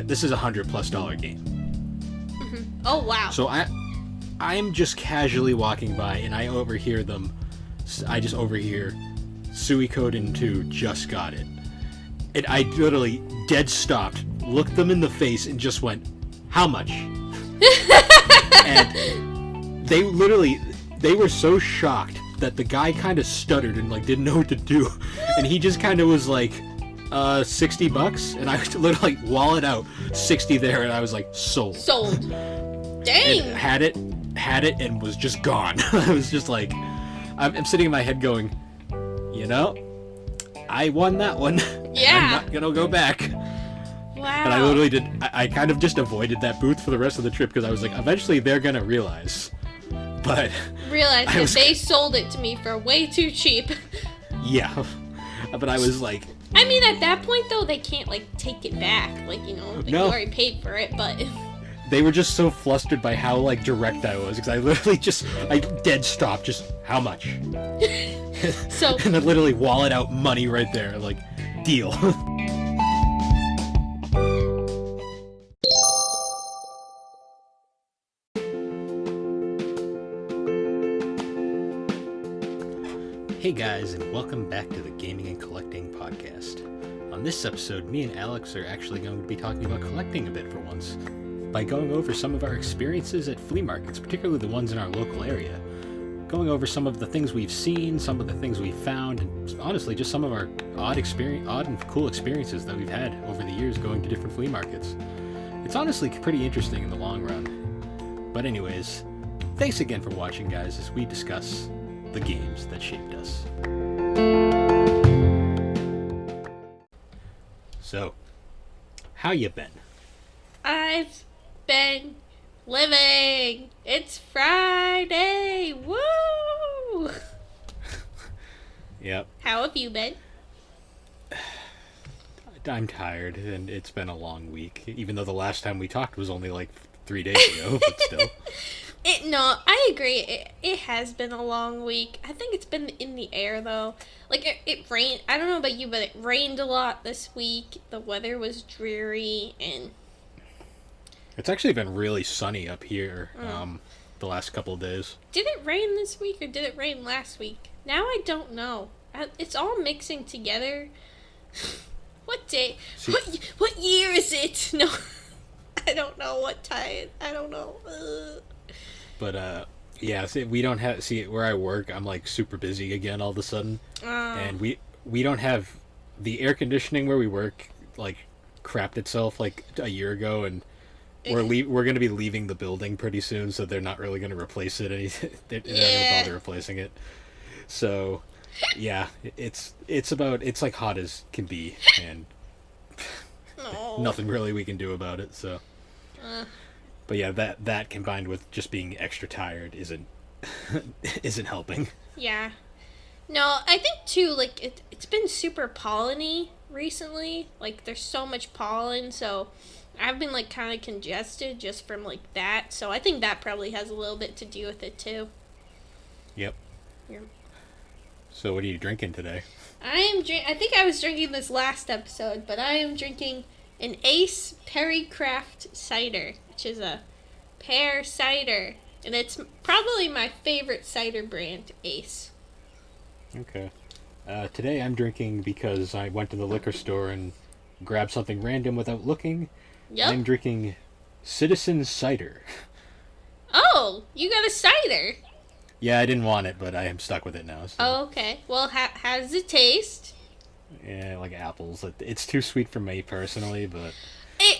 this is $100+ game. Mm-hmm. Oh, wow. So I'm just casually walking by, and I just overhear Suikoden 2 just got it. And I literally dead stopped, looked them in the face, and just went, how much? And they were so shocked that the guy kind of stuttered and like didn't know what to do. And he just kind of was like, $60? And I was literally like, wallet out, 60 there, and I was like, sold. Dang! And had it, and was just gone. I was just like, I'm sitting in my head going, I won that one. Yeah. I'm not gonna go back. Wow. And I literally did. I kind of just avoided that booth for the rest of the trip because I was like, eventually they're gonna realize. But they sold it to me for way too cheap. Yeah. But I was like. I mean, at that point though, they can't like take it back. You already paid for it, but. They were just so flustered by how like direct I was because I literally I dead stopped. Just how much? So. And I literally wallet out money right there, like deal. Hey guys, and welcome back to the Gaming and Collecting Podcast. On this episode, me and Alex are actually going to be talking about collecting a bit for once, by going over some of our experiences at flea markets, particularly the ones in our local area. Going over some of the things we've seen, some of the things we've found, and honestly, just some of our odd and cool experiences that we've had over the years going to different flea markets. It's honestly pretty interesting in the long run. But anyways, thanks again for watching, guys, as we discuss the games that shaped us. So, how you been? I've been living. It's Friday. Woo! Yep. How have you been? I'm tired, and it's been a long week, even though the last time we talked was only like 3 days ago, but still. No, I agree. It has been a long week. I think it's been in the air, though. It rained. I don't know about you, but it rained a lot this week. The weather was dreary, and... It's actually been really sunny up here the last couple of days. Did it rain this week, or did it rain last week? Now I don't know. It's all mixing together. What day? What year is it? No, I don't know what time. I don't know. But yeah, we don't have. See, where I work, I'm like super busy again all of a sudden, and we don't have the air conditioning where we work. Like crapped itself like a year ago, and we're going to be leaving the building pretty soon, so they're not really going to replace it. They're not going to bother replacing it. So, yeah, it's like hot as can be, and nothing really we can do about it. So, but yeah, that combined with just being extra tired isn't helping. Yeah, no, I think too. It's been super pollen-y recently. There's so much pollen, so I've been kind of congested just from that. So I think that probably has a little bit to do with it too. Yep. Yeah. So what are you drinking today? I think I was drinking this last episode, but I am drinking an Ace Perry Craft cider, which is a pear cider, and it's probably my favorite cider brand, Ace. Okay. Today I'm drinking because I went to the liquor store and grabbed something random without looking. Yep. I'm drinking Citizen Cider. Oh, you got a cider. Yeah, I didn't want it, but I am stuck with it now. So. Oh, okay. Well, how does it taste? Yeah, like apples. It's too sweet for me personally, but...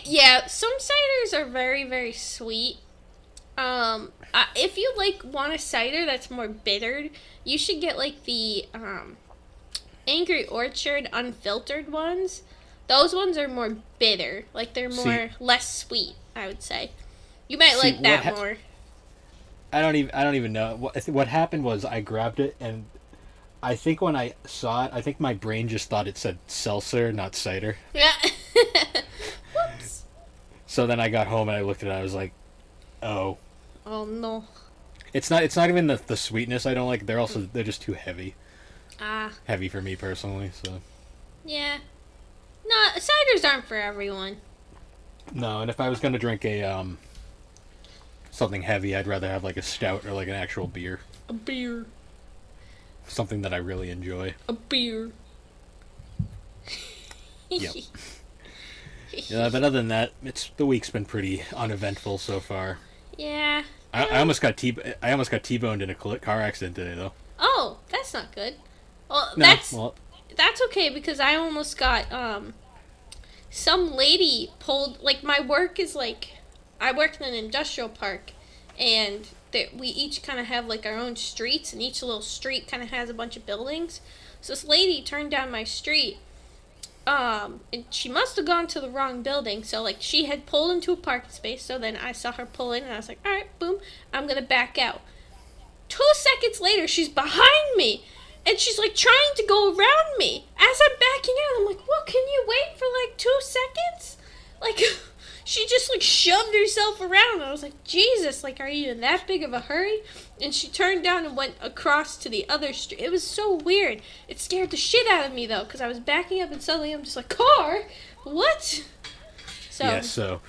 Yeah, some ciders are very, very sweet. If you want a cider that's more bittered, you should get the Angry Orchard unfiltered ones. Those ones are more bitter. They're less sweet, I would say. You might like that more. I don't even know. What happened was I grabbed it, and I think when I saw it, I think my brain just thought it said seltzer, not cider. Yeah. Whoops. So then I got home and I looked at it, I was like, oh. Oh no. It's not even the sweetness I don't like. They're just too heavy. Heavy for me personally, so. Yeah. No, ciders aren't for everyone. No, and if I was gonna drink a something heavy, I'd rather have like a stout or like an actual beer. A beer. Something that I really enjoy. A beer. Yep. Yeah, but other than that, the week's been pretty uneventful so far. Yeah. I almost got T-boned in a car accident today, though. Oh, that's not good. Well, No, that's okay because I almost got some lady pulled, like, my work is like, I work in an industrial park, and we each kind of have like our own streets, and each little street kind of has a bunch of buildings. So this lady turned down my street, and she must have gone to the wrong building. So like she had pulled into a parking space. So then I saw her pull in, and I was like, all right, boom, I'm gonna back out. 2 seconds later, she's behind me, and she's like trying to go around me as I'm backing out. I'm like, what? Can you wait for like 2 seconds? Like, she just like shoved herself around. I was like, Jesus, like, are you in that big of a hurry? And she turned down and went across to the other street. It was so weird. It scared the shit out of me though, because I was backing up and suddenly I'm just like, car? What? So yeah, so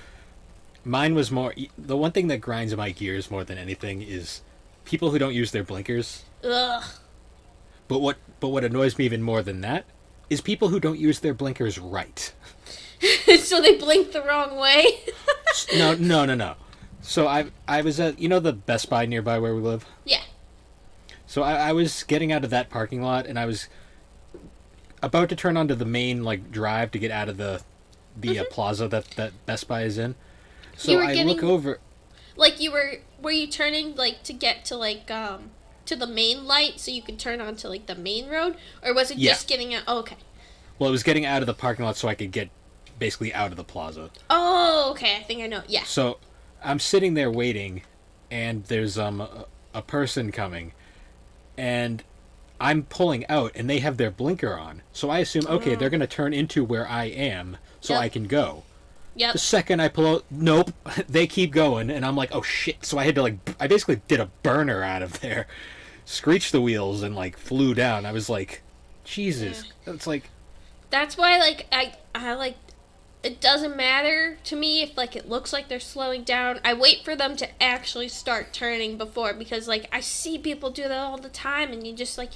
mine was more. The one thing that grinds my gears more than anything is people who don't use their blinkers. ugh. But what annoys me even more than that is people who don't use their blinkers right. So they blinked the wrong way. No. So I was at the Best Buy nearby where we live. Yeah. So I was getting out of that parking lot and I was about to turn onto the main like drive to get out of the plaza that Best Buy is in. So I look over. Like were you turning like to get to like to the main light so you could turn onto like the main road, or was it just getting out? Oh, okay. Well, it was getting out of the parking lot so I could get basically out of the plaza. Oh, okay. I think I know. Yeah. So I'm sitting there waiting, and there's a person coming, and I'm pulling out, and they have their blinker on. So I assume, okay, they're gonna turn into where I am, so I can go. Yep. The second I pull out, nope, they keep going, and I'm like, oh shit. So I had to I basically did a burner out of there, screeched the wheels, and like flew down. I was like, Jesus. Yeah. It's like. That's why like I like. It doesn't matter to me if like it looks like they're slowing down. I wait for them to actually start turning before, because like I see people do that all the time, and you just like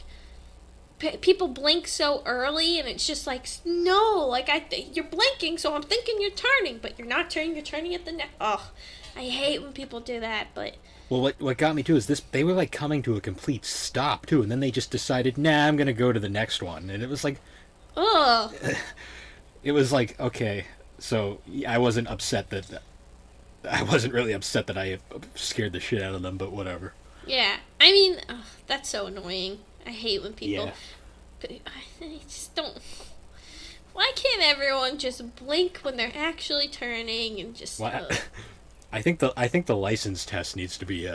people blink so early, and it's just like, no, like you're blinking, so I'm thinking you're turning, but you're not turning. You're turning at the neck. Oh, I hate when people do that. But well, what got me too is they were like coming to a complete stop too, and then they just decided, nah, I'm gonna go to the next one, and it was like, ugh. It was like, okay. So I wasn't really upset that I scared the shit out of them, but whatever. Yeah, I mean, that's so annoying. I hate when people. Yeah. But I just don't. Why can't everyone just blink when they're actually turning and just? Well, I think the license test needs to be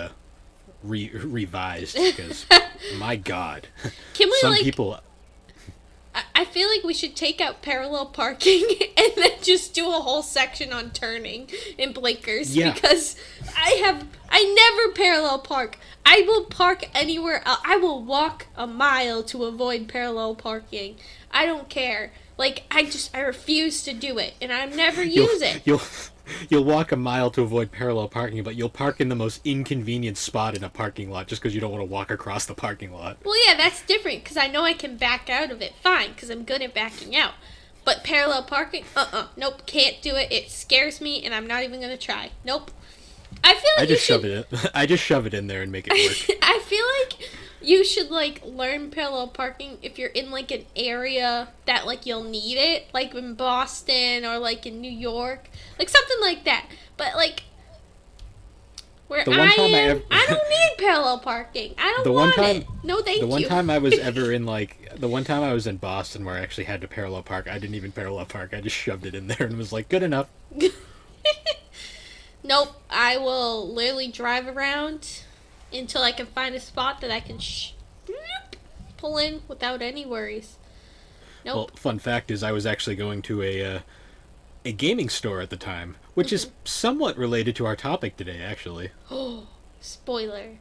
revised because my God, can we some people. I feel like we should take out parallel parking and then just do a whole section on turning and blinkers. Yeah. Because I never parallel park. I will park anywhere else. I will walk a mile to avoid parallel parking. I don't care. Like, I refuse to do it, and I never use it. You'll walk a mile to avoid parallel parking, but you'll park in the most inconvenient spot in a parking lot just because you don't want to walk across the parking lot. Well, yeah, that's different, because I know I can back out of it fine, because I'm good at backing out. But parallel parking, nope, can't do it. It scares me, and I'm not even going to try. Nope. I feel like I just shove it in there and make it work. I feel like you should, like, learn parallel parking if you're in, like, an area that, like, you'll need it. Like, in Boston or, like, in New York. Like, something like that. But, like, where I don't need parallel parking. I don't want it. No, thank you. The one time I was in Boston where I actually had to parallel park, I didn't even parallel park. I just shoved it in there and was like, good enough. Nope. I will literally drive around until I can find a spot that I can pull in without any worries. Nope. Well, fun fact is I was actually going to a gaming store at the time, which is somewhat related to our topic today, actually. Oh, spoiler.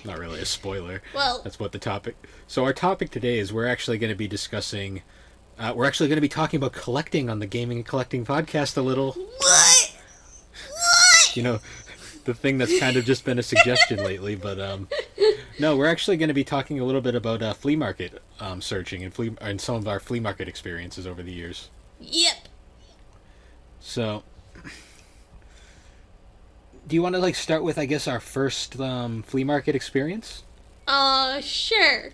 Not really a spoiler. Well, that's what the topic. So our topic today is we're actually going to be discussing We're actually going to be talking about collecting on the Gaming and Collecting podcast a little. What? What? You know, the thing that's kind of just been a suggestion lately, but no, we're actually going to be talking a little bit about flea market searching and some of our flea market experiences over the years. Yep. So, do you want to start with, I guess, our first flea market experience? Sure.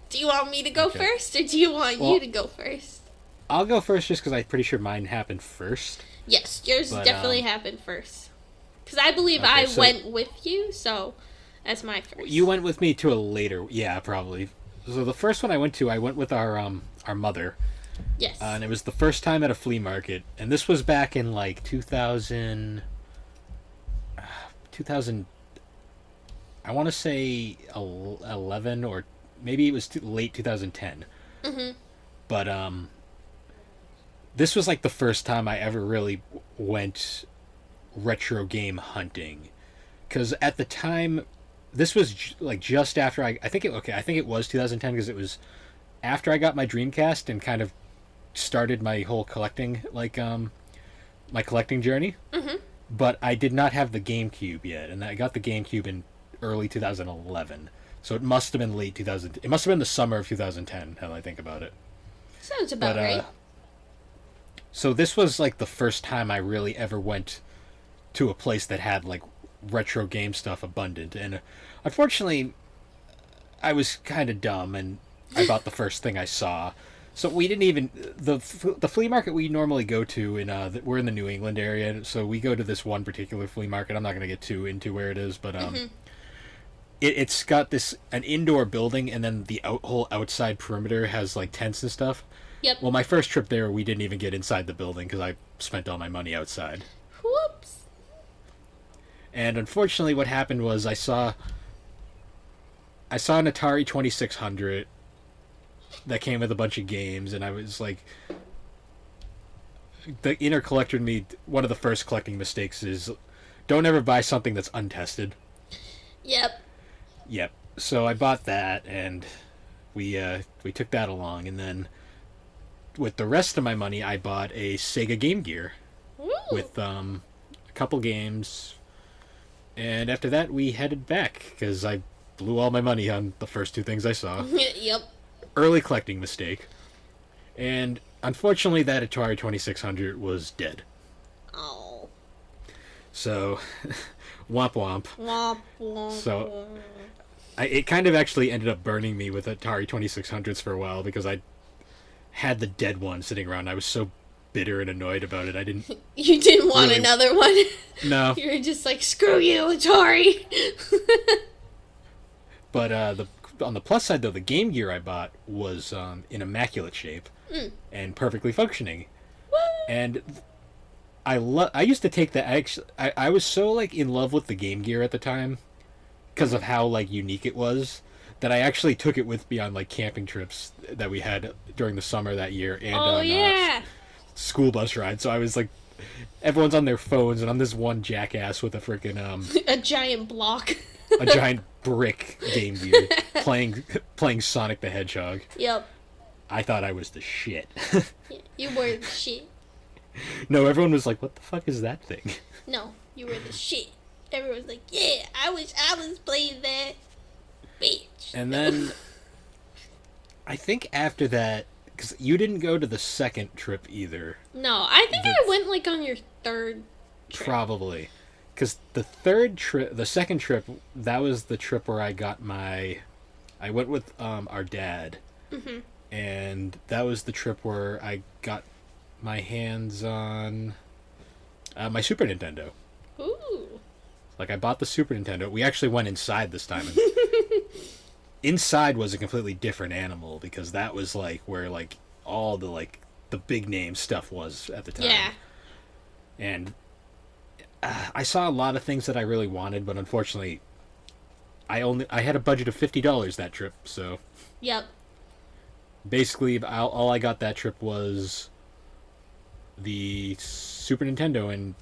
Do you want me to go first, or do you want you to go first? I'll go first just because I'm pretty sure mine happened first. Yes, yours definitely happened first. Because I believe I went with you, so that's my first. You went with me to a later... Yeah, probably. So the first one I went with our mother. Yes. And it was the first time at a flea market. And this was back in, 2000... I want to say 11 or... Maybe it was late 2010. Mm-hmm. But, this was, the first time I ever really went retro game hunting. Because at the time, this was, just after I think it was 2010, because it was after I got my Dreamcast and kind of started my whole collecting, my collecting journey. Mm-hmm. But I did not have the GameCube yet, and I got the GameCube in early 2011. So it must have been late 2000. It must have been the summer of 2010, how I think about it. Sounds about right. So this was, the first time I really ever went to a place that had, retro game stuff abundant. And unfortunately, I was kind of dumb, and I bought the first thing I saw. So we didn't even... The flea market we normally go to, we're in the New England area, so we go to this one particular flea market. I'm not going to get too into where it is, but... Mm-hmm. It's got an indoor building, and then the whole outside perimeter has tents and stuff. Yep. Well, my first trip there, we didn't even get inside the building because I spent all my money outside. Whoops. And unfortunately, what happened was I saw an Atari 2600 that came with a bunch of games, and I was the inner collector in me. One of the first collecting mistakes is don't ever buy something that's untested. Yep. Yep. So I bought that, and we took that along, and then with the rest of my money, I bought a Sega Game Gear. Ooh. With a couple games, and after that we headed back because I blew all my money on the first two things I saw. Yep. Early collecting mistake, and unfortunately that Atari 2600 was dead. Oh. So, womp womp. Womp womp. So, it kind of actually ended up burning me with Atari 2600s for a while because I had the dead one sitting around. I was so bitter and annoyed about it. I didn't... You didn't want another one? No. You were just screw you, Atari! But on the plus side, though, the Game Gear I bought was in immaculate shape and perfectly functioning. What? And I used to take that... I was so, in love with the Game Gear at the time because of how, unique it was, that I actually took it with me on, camping trips that we had during the summer that year and on school bus rides. So I was, everyone's on their phones, and I'm this one jackass with a freaking... a giant block. a giant brick Game Gear playing Sonic the Hedgehog. Yep. I thought I was the shit. You were the shit. No, everyone was like, what the fuck is that thing? No, you were the shit. Everyone was like, yeah, I wish I was playing that. Bitch. And then, I think after that, because you didn't go to the second trip either. No, I think I went on your third trip. Probably. Because the second trip, that was the trip where I went with our dad. Mm-hmm. And that was the trip where I got my hands on my Super Nintendo. Ooh. I bought the Super Nintendo. We actually went inside this time. And inside was a completely different animal because that was where all the big name stuff was at the time. Yeah. And I saw a lot of things that I really wanted, but unfortunately I had a budget of $50 that trip, so... Yep. Basically, all I got that trip was the Super Nintendo and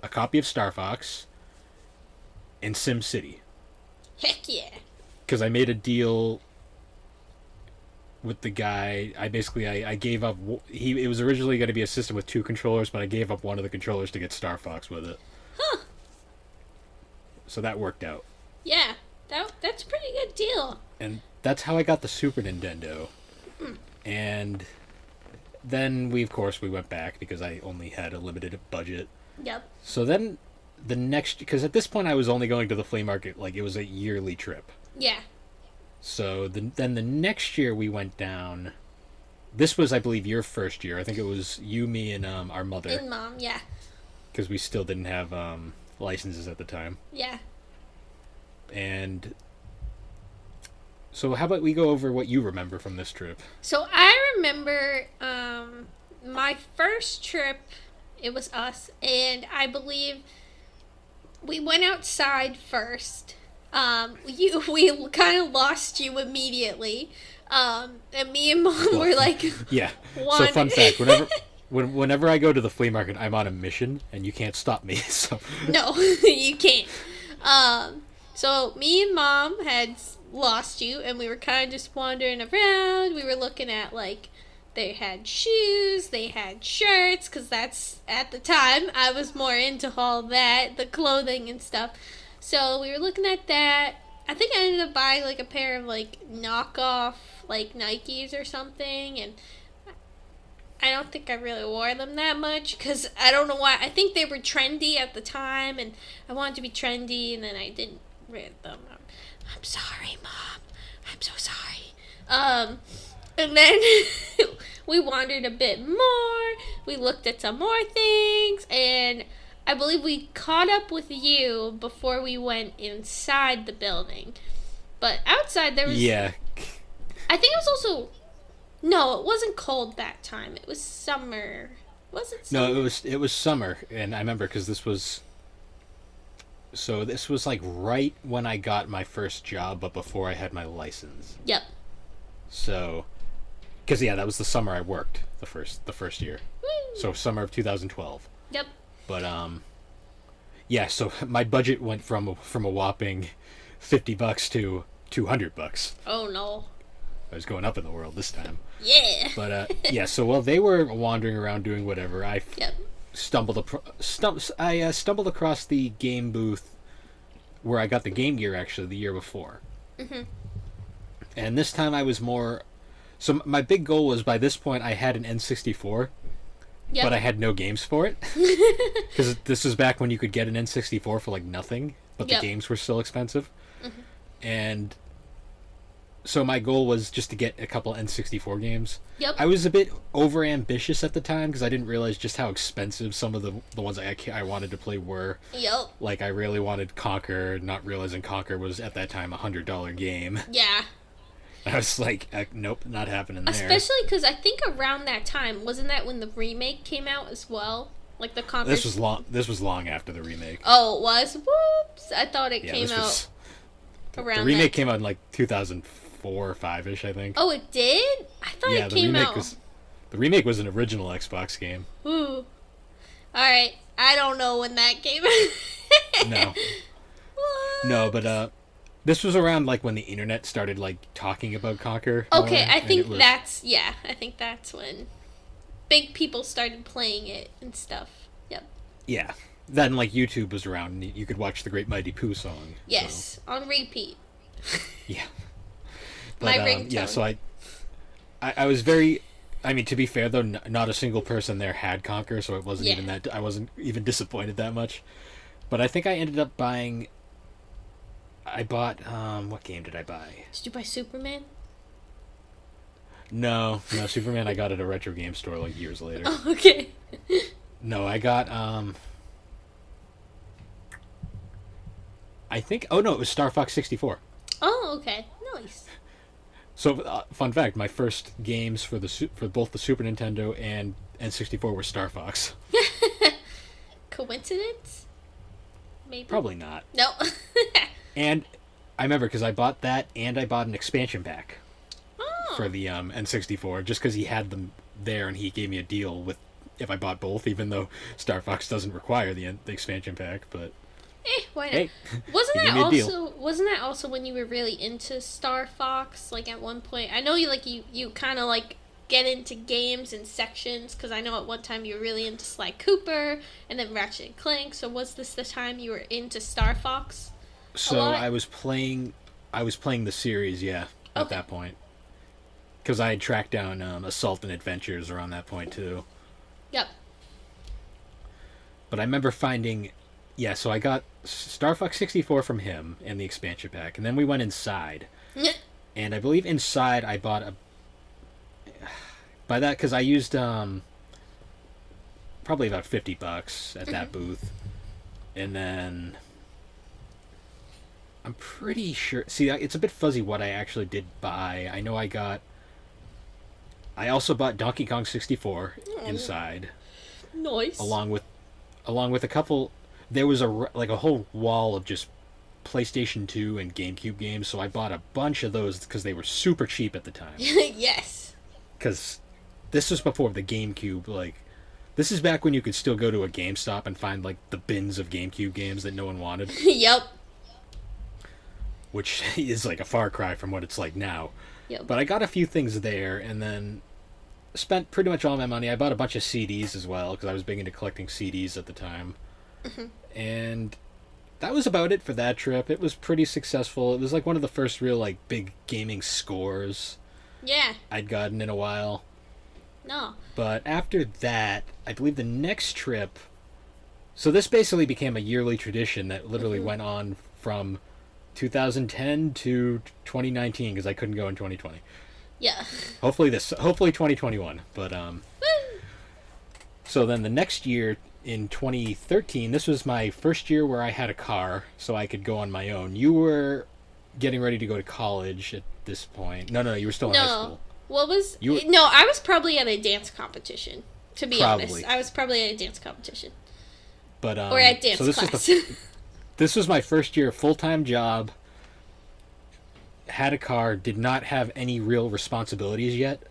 a copy of Star Fox and Sim City. Heck yeah. Because I made a deal with the guy. I gave up. It was originally going to be a system with 2 controllers, but I gave up one of the controllers to get Star Fox with it. Huh. So that worked out. Yeah, that's a pretty good deal. And that's how I got the Super Nintendo. And then we went back because I only had a limited budget. Yep. So then because at this point I was only going to the flea market, like it was a yearly trip. Yeah. So then the next year we went down. This was, I believe, your first year. I think it was you, me, and our mother. And Mom, yeah. Because we still didn't have licenses at the time. Yeah. And so how about we go over what you remember from this trip? So I remember my first trip, it was us, and I believe we went outside first. We kind of lost you immediately. And me and Mom were like, yeah. So fun fact, whenever I go to the flea market, I'm on a mission, and you can't stop me. So no, you can't. So me and Mom had lost you, and we were kind of just wandering around. We were looking at, like, they had shoes, they had shirts, because that's, at the time, I was more into all that, the clothing and stuff. So we were looking at that. I think I ended up buying, like, a pair of, like, knockoff, like, Nikes or something, and I don't think I really wore them that much, because I don't know why. I think they were trendy at the time, and I wanted to be trendy, and then I didn't wear them. I'm sorry, Mom. I'm so sorry. And then we wandered a bit more. We looked at some more things, and I believe we caught up with you before we went inside the building. But outside there was... Yeah. I think it was also... No, it wasn't cold that time. It was summer. Was it summer? No, it was summer, and I remember because this was like right when I got my first job, but before I had my license. Yep. So, because that was the summer I worked the first year. Woo. So summer of 2012. Yep. But so my budget went from a whopping $50 to $200. Oh no. I was going up in the world this time. Yeah. But so while they were wandering around doing whatever, I stumbled across the game booth where I got the Game Gear actually the year before. Mm-hmm. And this time I was more... So my big goal was, by this point I had an N64, but I had no games for it. Because this was back when you could get an N64 for like nothing, but the games were still expensive. Mm-hmm. And so my goal was just to get a couple N64 games. Yep. I was a bit over ambitious at the time because I didn't realize just how expensive some of the ones I wanted to play were. Yep. Like I really wanted Conquer, not realizing Conquer was at that time $100 game. Yeah. I was like, nope, not happening there. Especially because I think around that time, wasn't that when the remake came out as well? Like the Conquer. This was long after the remake. Oh, it was? Whoops! I thought it came out around. The remake came out in like 2004 or 5-ish, I think. Oh, it did? I thought it came out. The remake was an original Xbox game. Ooh. Alright, I don't know when that came out. No. What? No, but this was around like when the internet started like talking about Conquer. Okay, I think that's when big people started playing it and stuff. Yep. Yeah. Then like YouTube was around and you could watch the Great Mighty Pooh song. Yes, on repeat. Yeah. But, my ringtone. Yeah, so I was very... I mean, to be fair, though, not a single person there had Conquer, so it wasn't even that... I wasn't even disappointed that much. But I think I ended up buying... I bought... what game did I buy? Did you buy Superman? No, Superman I got at a retro game store like years later. Oh, okay. No, I got... I think... Oh, no, it was Star Fox 64. Oh, okay. Nice. So, fun fact, my first games for both the Super Nintendo and N64 were Star Fox. Coincidence? Maybe. Probably not. No. And I remember because I bought that and I bought an expansion pack for the N64 just because he had them there and he gave me a deal with if I bought both, even though Star Fox doesn't require the expansion pack. But Why not? Hey, Wasn't you that give me a deal. also when you were really into Star Fox? Like at one point, I know you kind of like get into games in sections because I know at one time you were really into Sly Cooper and then Ratchet and Clank. So was this the time you were into Star Fox? A So lot. I was playing the series, yeah, at Okay. that point. Because I had tracked down Assault and Adventures around that point too. Yep. But I remember finding, yeah. So I got Star Fox 64 from him and the expansion pack, and then we went inside, and I believe inside I bought a. By that, because I used probably about $50 at that booth, and then I'm pretty sure. See, it's a bit fuzzy what I actually did buy. I know I also bought Donkey Kong 64 inside, Nice. along with a couple. There was like a whole wall of just PlayStation 2 and GameCube games, so I bought a bunch of those because they were super cheap at the time. Yes. Because this was before the GameCube. Like, this is back when you could still go to a GameStop and find like the bins of GameCube games that no one wanted, Yep. which is like a far cry from what it's like now. Yep. But I got a few things there, and then spent pretty much all my money. I bought a bunch of CDs as well because I was big into collecting CDs at the time, and that was about it for that trip. It was pretty successful. It was like one of the first real like big gaming scores Yeah. I'd gotten in a while. No. But after that, I believe the next trip. So this basically became a yearly tradition that literally went on from 2010 to 2019 because I couldn't go in 2020. Yeah. Hopefully 2021. But so then the next year in 2013, this was my first year where I had a car, so I could go on my own. You were getting ready to go to college at this point. No, you were still in high No. school. What was You- No, I was probably at a dance competition. To be Probably. honest, I was probably at a dance competition But or at dance so this class. was this was my first year full-time job. Had a car, did not have any real responsibilities yet,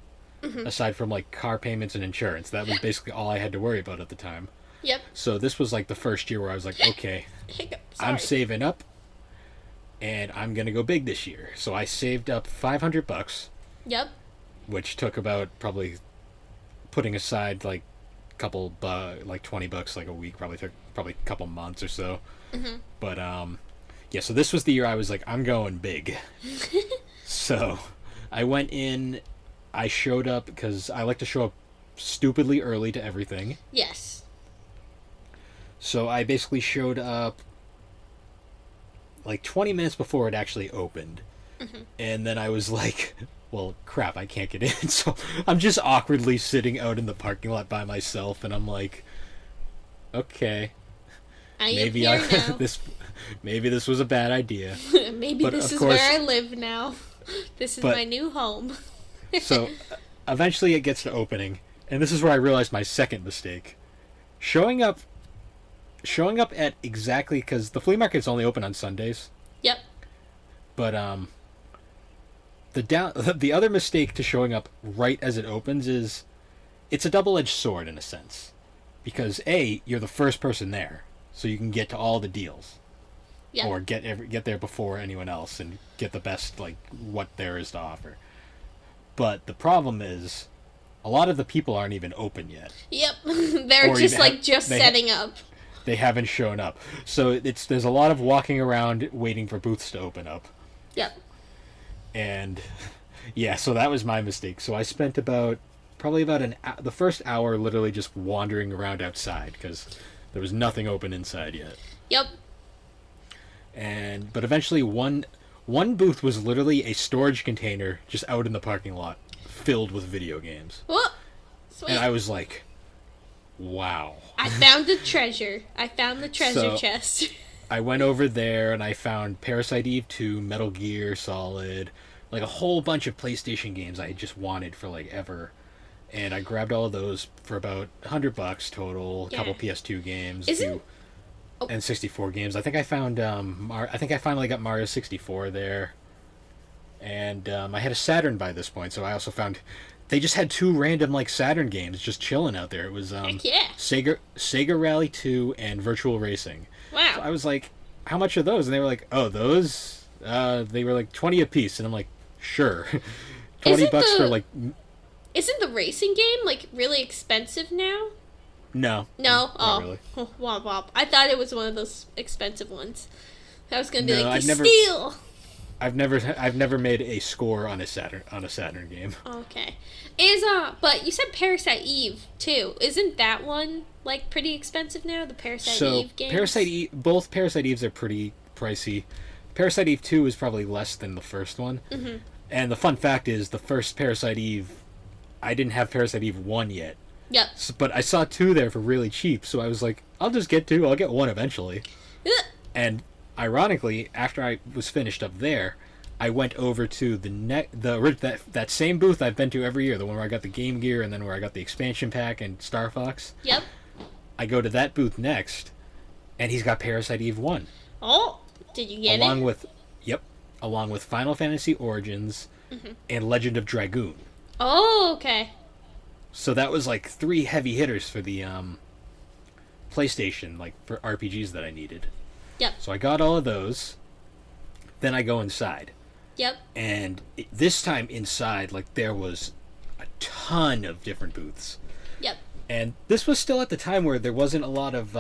aside from like car payments and insurance. That was basically all I had to worry about at the time. Yep. So this was like the first year where I was like, okay, Hiccup. I'm Sorry. saving up, and I'm gonna go big this year. So I saved up $500, Yep. which took about probably putting aside like like $20 like a week. Probably took a couple months or so. But yeah. So this was the year I was like, I'm going big. So I went in. I showed up because I like to show up stupidly early to everything. Yes. So I basically showed up like 20 minutes before it actually opened. And then I was like, well, crap, I can't get in. So I'm just awkwardly sitting out in the parking lot by myself, and I'm like, okay, I am maybe here now. maybe this was a bad idea. Maybe but this of is course- where I live now. This is But- my new home. So eventually it gets to opening, and this is where I realized my second mistake. Showing up at exactly, because the flea market's only open on Sundays. Yep. But the other mistake to showing up right as it opens is it's a double-edged sword in a sense, because you're the first person there, so you can get to all the deals, Yep. or get there before anyone else and get the best like what there is to offer. But the problem is, a lot of the people aren't even open yet. Yep. They're Or just you like have- just they- setting up. They haven't shown up, so there's a lot of walking around waiting for booths to open up. Yep. And yeah, so that was my mistake. So I spent probably about the first hour literally just wandering around outside because there was nothing open inside yet. Yep. But eventually one booth was literally a storage container just out in the parking lot filled with video games. Whoa. Sweet. And I was like, wow. I found the treasure. I found the treasure So- chest. I went over there and I found Parasite Eve 2, Metal Gear Solid, like a whole bunch of PlayStation games I had just wanted for like ever. And I grabbed all of those for about $100 total, a couple Yeah. PS2 games, Isn't- Oh. and 64 games. I think I found I think I finally got Mario 64 there. And I had a Saturn by this point, so I also found they just had two random like Saturn games just chilling out there. It was Heck yeah. Sega Rally 2 and Virtual Racing. Wow. So I was like, how much are those? And they were like, oh, those, they were like 20 a piece. And I'm like, sure. 20 bucks for like... Isn't the racing game like really expensive now? No. No? Oh. Really. Womp womp. I thought it was one of those expensive ones. I was going to be like, steal! I've never made a score on a Saturn game. Okay. But you said Parasite Eve too. Isn't that one like pretty expensive now? The Parasite Eve games? Both Parasite Eves are pretty pricey. Parasite Eve 2 is probably less than the first one. Mm-hmm. And the fun fact is, the first Parasite Eve, I didn't have Parasite Eve 1 yet. Yep. So, but I saw 2 there for really cheap, so I was like, I'll just get 2. I'll get 1 eventually. And ironically, after I was finished up there, I went over to that same booth I've been to every year, the one where I got the Game Gear and then where I got the expansion pack and Star Fox. Yep. I go to that booth next, and he's got Parasite Eve 1. Oh, did you get it? Along with Final Fantasy Origins and Legend of Dragoon. Oh, okay. So that was like 3 heavy hitters for the PlayStation, like for RPGs that I needed. Yep. So I got all of those. Then I go inside. Yep. And this time inside, like, there was a ton of different booths. Yep. And this was still at the time where there wasn't a lot of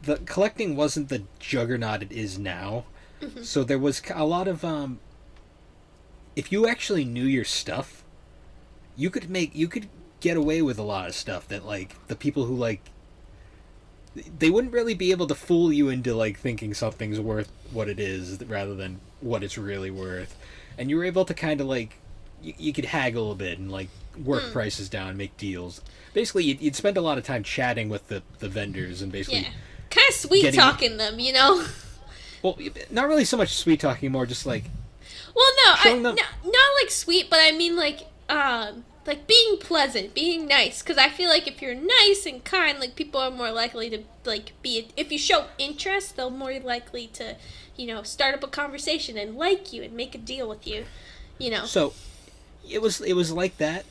the collecting wasn't the juggernaut it is now. Mm-hmm. So there was a lot of if you actually knew your stuff, you could get away with a lot of stuff that, like, the people who, like, they wouldn't really be able to fool you into, like, thinking something's worth what it is rather than what it's really worth. And you were able to kind of, like, you could haggle a bit and, like, work prices down and make deals. Basically, you'd spend a lot of time chatting with the vendors and basically kind of sweet talking them, you know. Well, not really so much sweet talking, more just like. Well, not like sweet, but I mean like being pleasant, being nice. Because I feel like if you're nice and kind, like, people are more likely to, like, if you show interest, they're more likely to, you know, start up a conversation and like you and make a deal with you, you know. So, it was like that.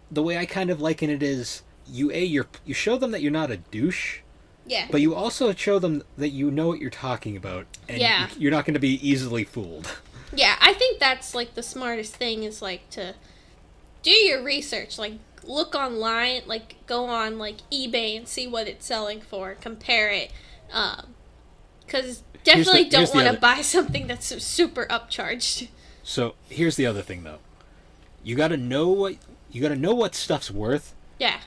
The way I kind of liken it is, you show them that you're not a douche. Yeah. But you also show them that you know what you're talking about, and you're not going to be easily fooled. Yeah, I think that's, like, the smartest thing is, like, to do your research. Like, look online, like, go on, like, eBay and see what it's selling for, compare it. Because definitely don't want to buy something that's super upcharged. So, here's the other thing, though. You got to know what stuff's worth. Yeah.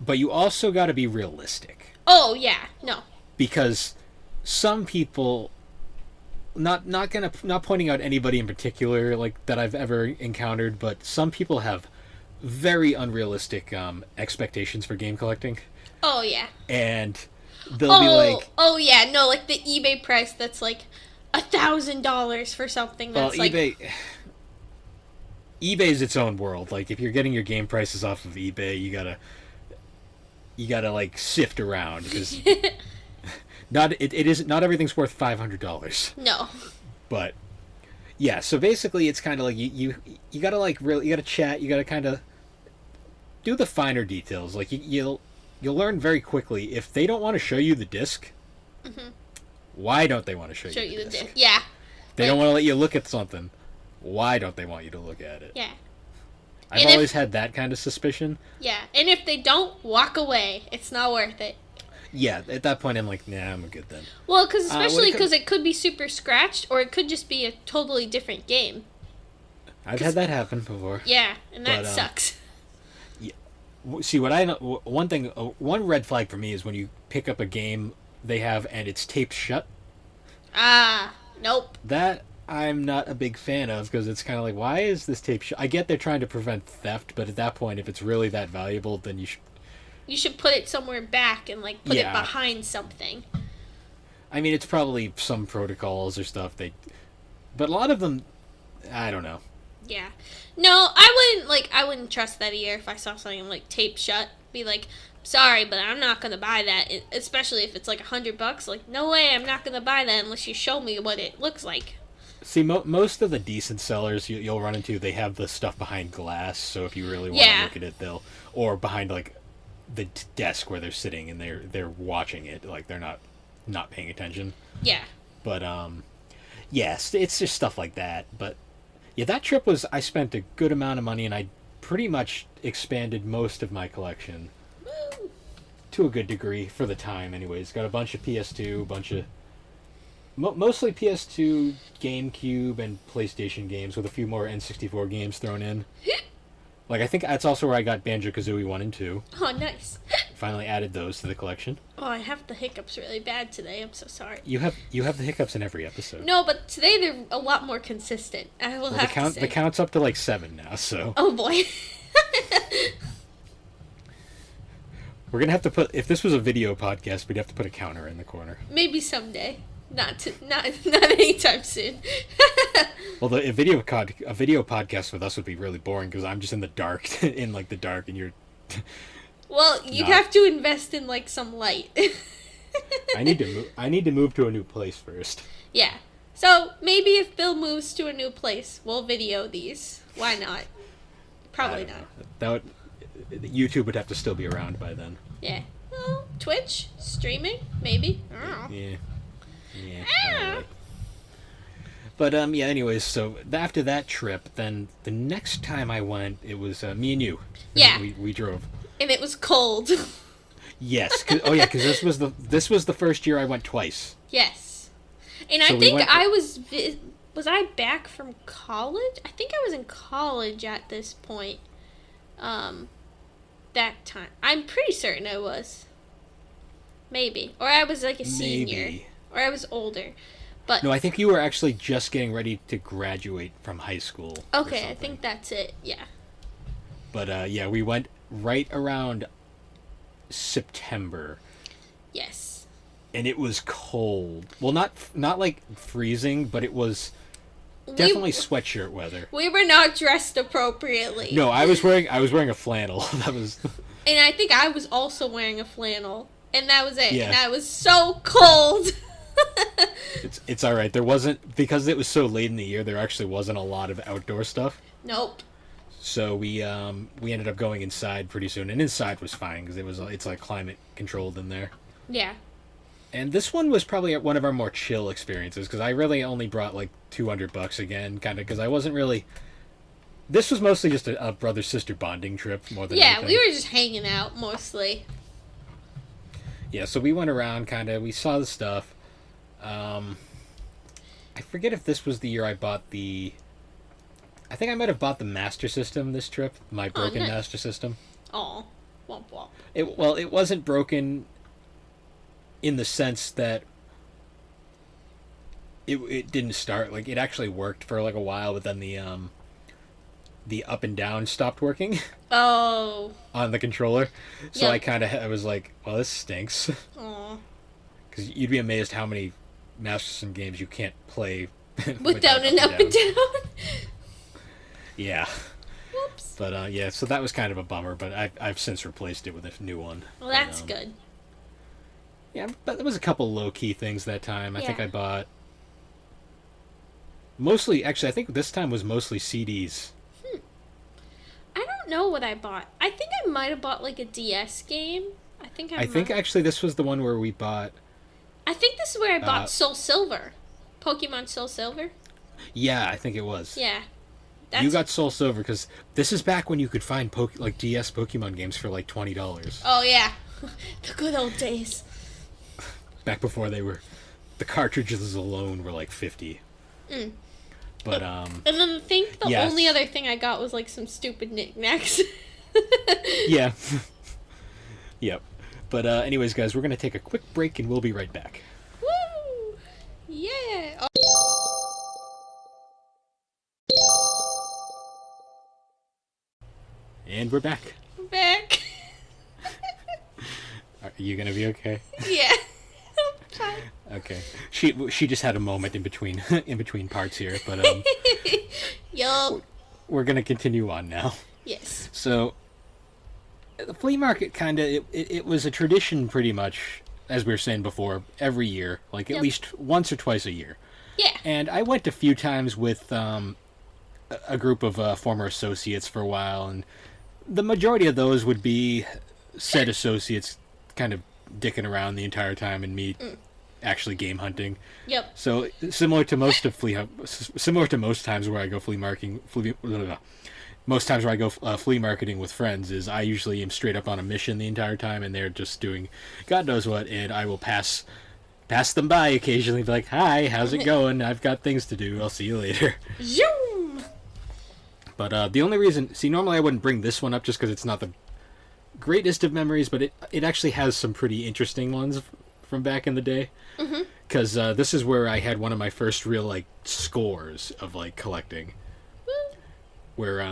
But you also got to be realistic. Oh, yeah. No. Because some people, not pointing out anybody in particular, like, that I've ever encountered, but some people have very unrealistic expectations for game collecting. Oh, yeah. And they'll be like... Oh, yeah. No, like, the eBay price that's, like, $1,000 for something that's, well, eBay's its own world. Like, if you're getting your game prices off of eBay, you gotta like sift around, because not everything's worth $500. No. But yeah, so basically it's kind of like you gotta, like, you gotta chat, you gotta kind of do the finer details. Like, you'll learn very quickly if they don't want to show you the disc. Mm-hmm. Why don't they want to show you the disc? Yeah. They don't want to let you look at something. Why don't they want you to look at it? Yeah. I've always had that kind of suspicion. Yeah, and if they don't, walk away. It's not worth it. Yeah, at that point I'm like, nah, I'm good then. Well, especially because it could be super scratched, or it could just be a totally different game. I've had that happen before. Yeah, and that sucks. Yeah. See, what I know, one red flag for me is when you pick up a game they have and it's taped shut. Ah, nope. That I'm not a big fan of, because it's kind of like, why is this tape I get they're trying to prevent theft, but at that point, if it's really that valuable, then you should put it somewhere back and, like, put it behind something. I mean, it's probably some protocols or stuff but a lot of them, I don't know. Yeah. No, I wouldn't trust that either if I saw something, like, taped shut. Be like, sorry, but I'm not gonna buy that, especially if it's like $100. Like, no way, I'm not gonna buy that unless you show me what it looks like. See, most of the decent sellers you'll run into, they have the stuff behind glass, so if you really want to look at it, or behind, like, the desk where they're sitting and they're watching it, like, they're not not paying attention. Yeah. But yes, it's just stuff like that. But yeah, that trip was, I spent a good amount of money, and I pretty much expanded most of my collection. Woo. To a good degree, for the time anyways. Got a bunch of PS2, a bunch of... mostly PS2, GameCube, and PlayStation games, with a few more N64 games thrown in. Like, I think that's also where I got Banjo-Kazooie 1 and 2. Oh, nice. Finally added those to the collection. Oh, I have the hiccups really bad today. I'm so sorry. You have the hiccups in every episode. No, but today they're a lot more consistent. I will have to say. The count's up to like 7 now, so... Oh, boy. We're gonna have to put... If this was a video podcast, we'd have to put a counter in the corner. Maybe someday. Not anytime soon. Well, a video podcast with us would be really boring, because I'm just in the dark, in like the dark, and you're... Well, you'd have to invest in like some light. I need to move to a new place first. Yeah. So maybe if Bill moves to a new place, we'll video these. Why not? Probably not. That YouTube would have to still be around by then. Yeah. Well, Twitch streaming maybe. I don't know. Yeah. Probably. But yeah. Anyways, so after that trip, then the next time I went, it was me and you. Yeah. We drove. And it was cold. Yes. Because this was the first year I went twice. Yes. And So I think I was I back from college? I think I was in college at this point. That time. I'm pretty certain I was. Maybe. Or I was like a senior. Maybe. Or I was older. But No, I think you were actually just getting ready to graduate from high school. okay, I think that's it. Yeah. But yeah, we went right around September. Yes. And it was cold. Well, not like freezing, but it was definitely sweatshirt weather. We were not dressed appropriately. No, I was wearing a flannel. That was. And I think I was also wearing a flannel, and that was it. Yeah. And I was so cold. It's all right. There wasn't, because it was so late in the year. There actually wasn't a lot of outdoor stuff. Nope. So we ended up going inside pretty soon, and inside was fine because it's like climate controlled in there. Yeah. And this one was probably one of our more chill experiences, because I really only brought like $200 again, kind of, because I wasn't really... This was mostly just a brother-sister bonding trip more than anything. We were just hanging out, mostly. Yeah, so we went around, kind of, we saw the stuff. I forget if this was the year I bought the... I think I might have bought the Master System this trip, my broken nice. Master System. Aw. Womp womp. It wasn't broken in the sense that it didn't start. Like, it actually worked for like a while, but then the up and down stopped working. Oh. On the controller. So Yep. I was like, well, this stinks. Aw. Because you'd be amazed how many Master System games you can't play Without an up and down. Yeah. Whoops. But yeah, so that was kind of a bummer, but I've since replaced it with a new one. Well, that's good. Yeah, but there was a couple low-key things that time. I think Yeah. I bought... Mostly, actually, I think this time was mostly CDs. I don't know what I bought. I think I might have bought like a DS game. I think Actually this was the one where we bought... I think this is where I bought Soul Silver. Pokemon Soul Silver. Yeah, I think it was. Yeah. You got Soul Silver, because this is back when you could find like DS Pokemon games for like $20. Oh, yeah. The good old days. Back before they were... The cartridges alone were like $50. Mm. But, And then I think the yes. only other thing I got was like some stupid knickknacks. Yeah. Yep. But anyways, guys, we're going to take a quick break, and we'll be right back. Woo! Yeah. And we're back. I'm back. Are you going to be okay? Yeah. I'm fine. Okay. She just had a moment in between parts here, but Yup. we're going to continue on now. Yes. So the flea market kind of it was a tradition pretty much, as we were saying before, every year, like at least once or twice a year. Yeah. And I went a few times with a group of former associates for a while, and the majority of those would be said associates kind of dicking around the entire time, and me actually game hunting. Yep. So similar to most times where I go most times where I go flea marketing with friends is I usually am straight up on a mission the entire time, and they're just doing God knows what, and I will pass them by occasionally, be like, "Hi, how's it going? I've got things to do. I'll see you later." Zoom. But the only reason, normally I wouldn't bring this one up just because it's not the greatest of memories, but it actually has some pretty interesting ones from back in the day. Because this is where I had one of my first real like scores of like collecting. Where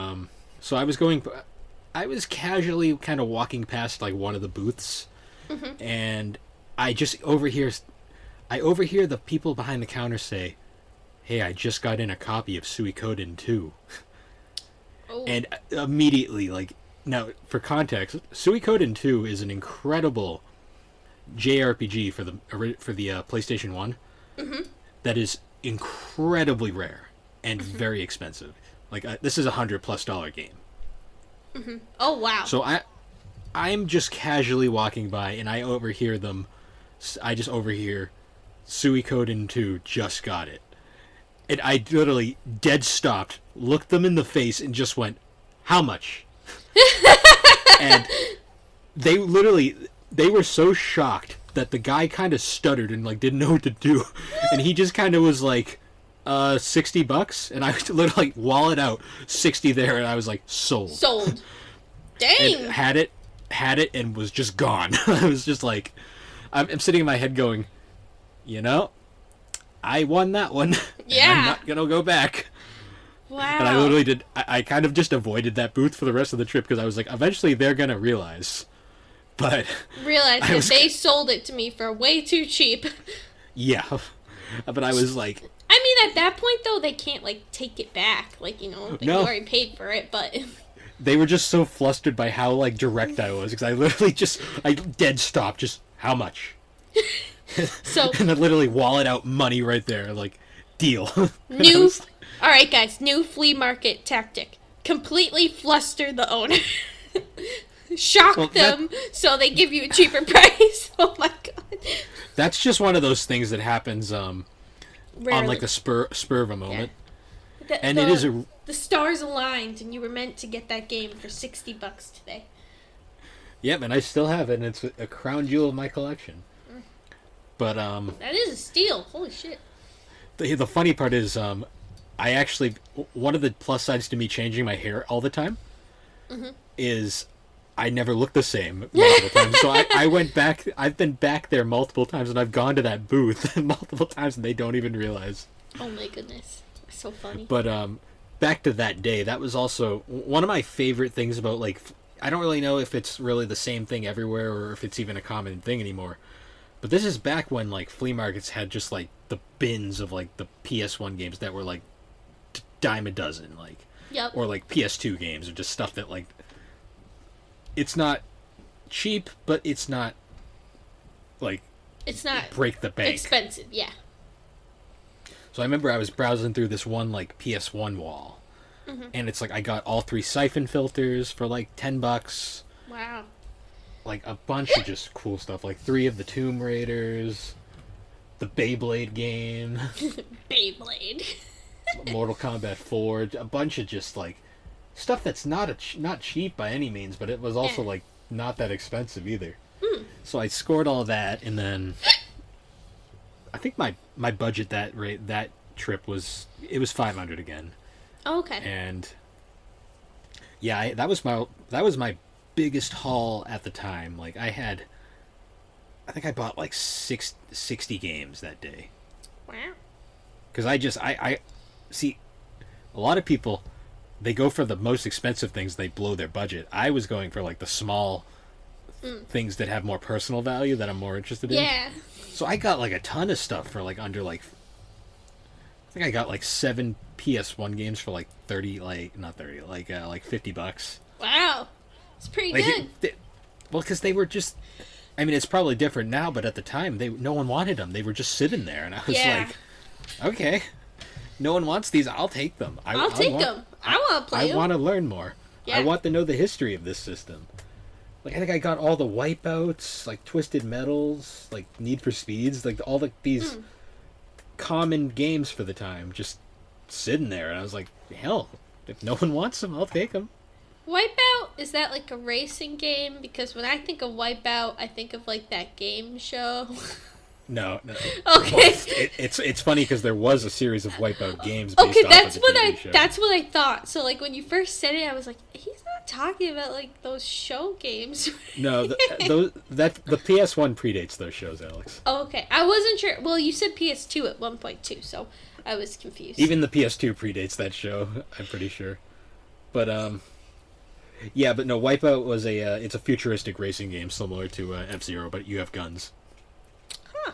so I was casually kind of walking past like one of the booths, and I just overhear the people behind the counter say, "Hey, I just got in a copy of Suikoden 2." Oh. And immediately, like, now for context, Suikoden 2 is an incredible JRPG for the PlayStation 1 that is incredibly rare and very expensive. Like, this is $100+ game. Oh wow! So I'm just casually walking by, and I just overhear Suikoden 2 just got it. And I literally dead stopped, looked them in the face, and just went, "How much?" And they were so shocked that the guy kind of stuttered and like didn't know what to do. And he just kind of was like, $60. And I literally wallet out 60 there, and I was like, sold. Dang. And had it and was just gone. I was just like, I'm sitting in my head going, I won that one. Yeah. I'm not gonna go back. Wow. And I literally did. I kind of just avoided that booth for the rest of the trip because I was like, eventually they're gonna realize. But they sold it to me for way too cheap. Yeah, but I was like. I mean, at that point though, they can't like take it back. Like you already paid for it, but. They were just so flustered by how like direct I was because I literally I dead stopped. Just how much. And then literally wallet out money right there, like, deal. All right, guys, new flea market tactic: completely fluster the owner, shock them, so they give you a cheaper price. Oh my god! That's just one of those things that happens on like the spur of a moment, and it is the stars aligned, and you were meant to get that game for $60 today. Yep, and I still have it, and it's a crown jewel of my collection. But that is a steal. Holy shit. The funny part is I actually, one of the plus sides to me changing my hair all the time is I never look the same multiple times. So I went back. I've been back there multiple times, and I've gone to that booth multiple times, and they don't even realize. Oh my goodness. That's so funny. But back to that day, that was also one of my favorite things about, like, I don't really know if it's really the same thing everywhere or if it's even a common thing anymore. But this is back when, like, flea markets had just, like, the bins of, like, the PS1 games that were, like, dime a dozen, like. Yep. Or, like, PS2 games, or just stuff that, like, it's not cheap, but it's not, like, it's not break the bank. Expensive, yeah. So I remember I was browsing through this one, like, PS1 wall. And it's like I got all 3 siphon filters for, like, $10. Wow. Like, a bunch of just cool stuff. Like, 3 of the Tomb Raiders, the Beyblade game. Beyblade. Mortal Kombat 4. A bunch of just, like, stuff that's not cheap by any means, but it was also, like, not that expensive either. So I scored all that, and then I think my budget that trip was $500 again. Oh, okay. And yeah, that was my biggest haul at the time. Like, I think I bought like 60 games that day. Wow. Because I see a lot of people, they go for the most expensive things, they blow their budget. I was going for like the small things that have more personal value that I'm more interested in. Yeah. So I got like a ton of stuff for like under like, I think I got like 7 PS1 games for like $50. Wow. It's pretty good. Well, because they were just, I mean, it's probably different now, but at the time, no one wanted them. They were just sitting there, and I was like, okay, no one wants these. I'll take them. I'll take them. I want to play them. I want to learn more. Yeah. I want to know the history of this system. Like I think I got all the Wipeouts, like Twisted Metals, like Need for Speeds, like all these common games for the time, just sitting there, and I was like, hell, if no one wants them, I'll take them. Wipeout, is that like a racing game? Because when I think of Wipeout, I think of like that game show. No. Okay. Well, it's funny because there was a series of Wipeout games. Based Okay, off that's of the what TV show. that's what I thought. So like when you first said it, I was like, he's not talking about like those show games. No, the PS1 predates those shows, Alex. Oh, okay. I wasn't sure. Well, you said PS2 at one point too, so I was confused. Even the PS2 predates that show, I'm pretty sure. But yeah, but no, Wipeout was it's a futuristic racing game similar to F-Zero, but you have guns. Huh.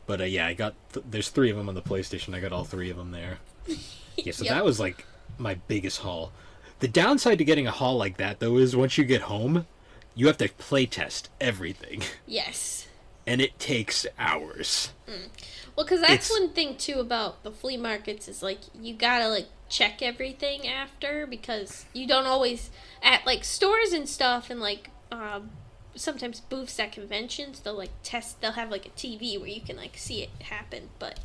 But yeah, I got there's 3 of them on the PlayStation. I got all 3 of them there. Yeah, so Yep. that was like my biggest haul. The downside to getting a haul like that though is once you get home, you have to play test everything. Yes. And it takes hours. Well, because that's It's- one thing too about the flea markets is like you gotta like check everything after because you don't always at like stores and stuff and like sometimes booths at conventions they'll have like a TV where you can like see it happen, but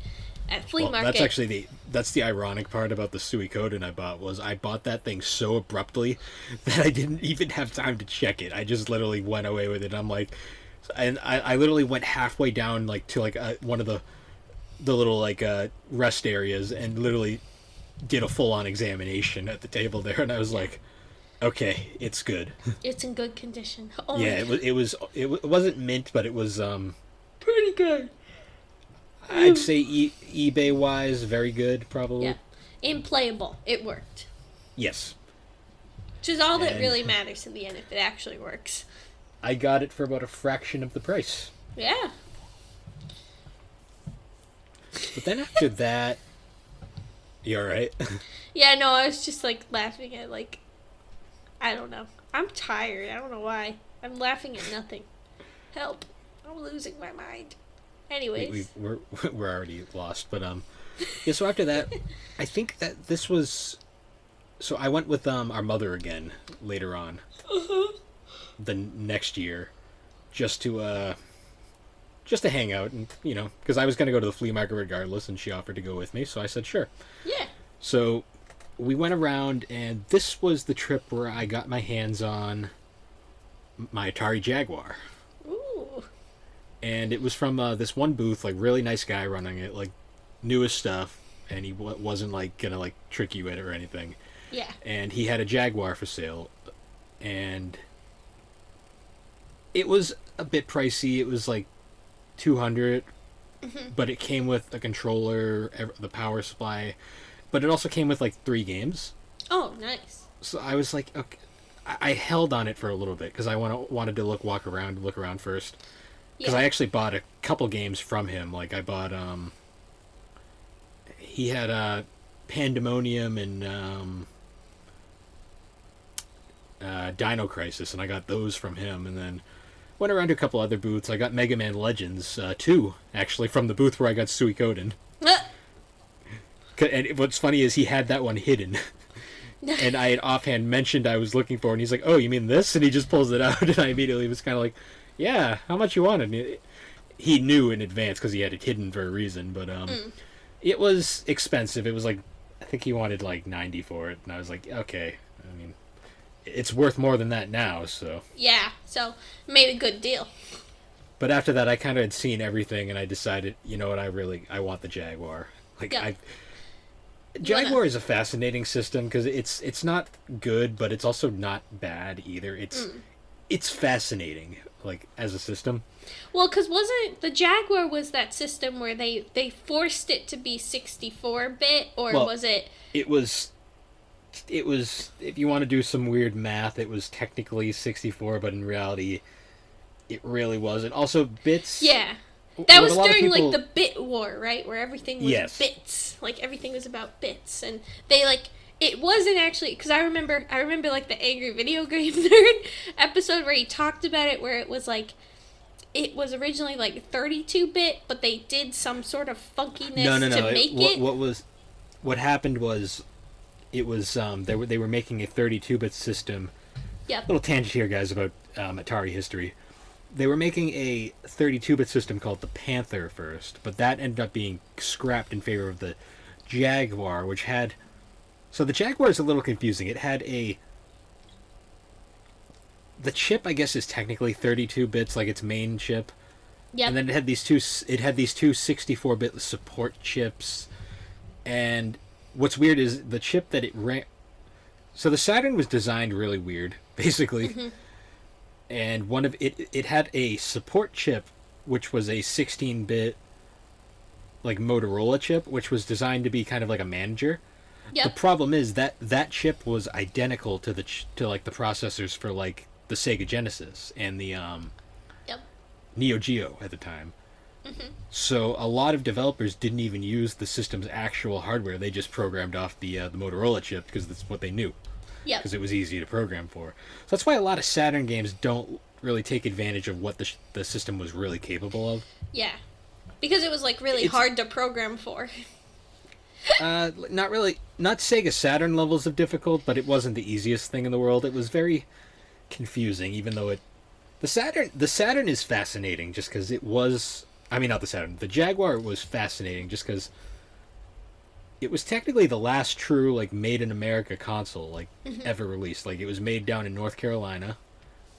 at flea market That's the ironic part about the Suikoden I bought was I bought that thing so abruptly that I didn't even have time to check it. I just literally went away with it. I'm like, and I literally went halfway down like to like one of the little like rest areas and literally did a full on examination at the table there, and I was like, okay, it's good. it's in good condition. Oh Yeah, it wasn't mint, but it was pretty good. I'd say eBay wise very good probably. Yeah, and playable. It worked, Yes. which is all that And- really matters in the end if it actually works. I got it for about a fraction of the price. Yeah. But then after that, you alright? Yeah, no, I was just like laughing at like I don't know. I'm tired. I don't know why. I'm laughing at nothing. Help. I'm losing my mind. Anyways. we're already lost, but yeah. So after that, I think that this was. So I went with our mother again later on, the next year, just to hang out and because I was gonna go to the flea market regardless, and she offered to go with me, so I said sure. Yeah. So we went around, and this was the trip where I got my hands on my Atari Jaguar. Ooh. And it was from this one booth, like really nice guy running it, like newest stuff, and he wasn't like gonna like trick you at it or anything. Yeah. And he had a Jaguar for sale, and it was a bit pricey. It was like $200, but it came with a controller, the power supply, but it also came with like 3 games. Oh, nice. So I was like, okay, I held on it for a little bit because I wanted to look around first. Because Yeah. I actually bought a couple games from him. Like I bought, he had Pandemonium and Dino Crisis, and I got those from him. And then went around to a couple other booths. I got Mega Man Legends 2, actually, from the booth where I got Suikoden. And what's funny is he had that one hidden. And I had offhand mentioned I was looking for it, and he's like, oh, you mean this? And he just pulls it out, and I immediately was kind of like, yeah, how much you want? And he knew in advance because he had it hidden for a reason, but it was expensive. It was like, I think he wanted like 90 for it, and I was like, okay, I mean, it's worth more than that now, so. Yeah, so made a good deal. But after that, I kind of had seen everything, and I decided, you know what, I want the Jaguar. Like, Yeah. Jaguar is a fascinating system because it's not good, but it's also not bad either. It's fascinating, like as a system. Well, because wasn't the Jaguar was that system where they forced it to be 64-bit, or Well, was it? It was if you want to do some weird math, it was technically 64, but in reality, it really wasn't. Also, bits. Yeah. That what was a lot of during people- like the bit war, right? Where everything was Yes. bits. Like everything was about bits, and they like it wasn't actually because I remember like the Angry Video Game Nerd episode where he talked about it, where it was like it was originally like 32-bit, but they did some sort of funkiness No. to make it. What happened was, it was they were making a 32-bit system Yep. Little tangent here, guys, about Atari history. They were making a 32-bit system called the Panther first, but that ended up being scrapped in favor of the Jaguar, which had... So the Jaguar is a little confusing. It had a... The chip, I guess, is technically 32 bits, like its main chip. Yep. And then it had these two 64-bit support chips. And what's weird is the chip that it ran... So the Saturn was designed really weird, basically. Mm-hmm. And one of it had a support chip, which was a 16-bit like Motorola chip, which was designed to be kind of like a manager. Yep. The problem is that chip was identical to the processors for like the Sega Genesis and the Yep. Neo Geo at the time. Mm-hmm. So a lot of developers didn't even use the system's actual hardware. They just programmed off the Motorola chip because that's what they knew. Yeah. Because it was easy to program for. So that's why a lot of Saturn games don't really take advantage of what the system was really capable of. Yeah. Because it was like really hard to program for. Not really. Not Sega Saturn levels of difficult, but it wasn't the easiest thing in the world. It was very confusing, even though it... The Saturn is fascinating just because it was... I mean, not the Saturn. The Jaguar was fascinating just because it was technically the last true like made in America console like ever released. Like it was made down in North Carolina,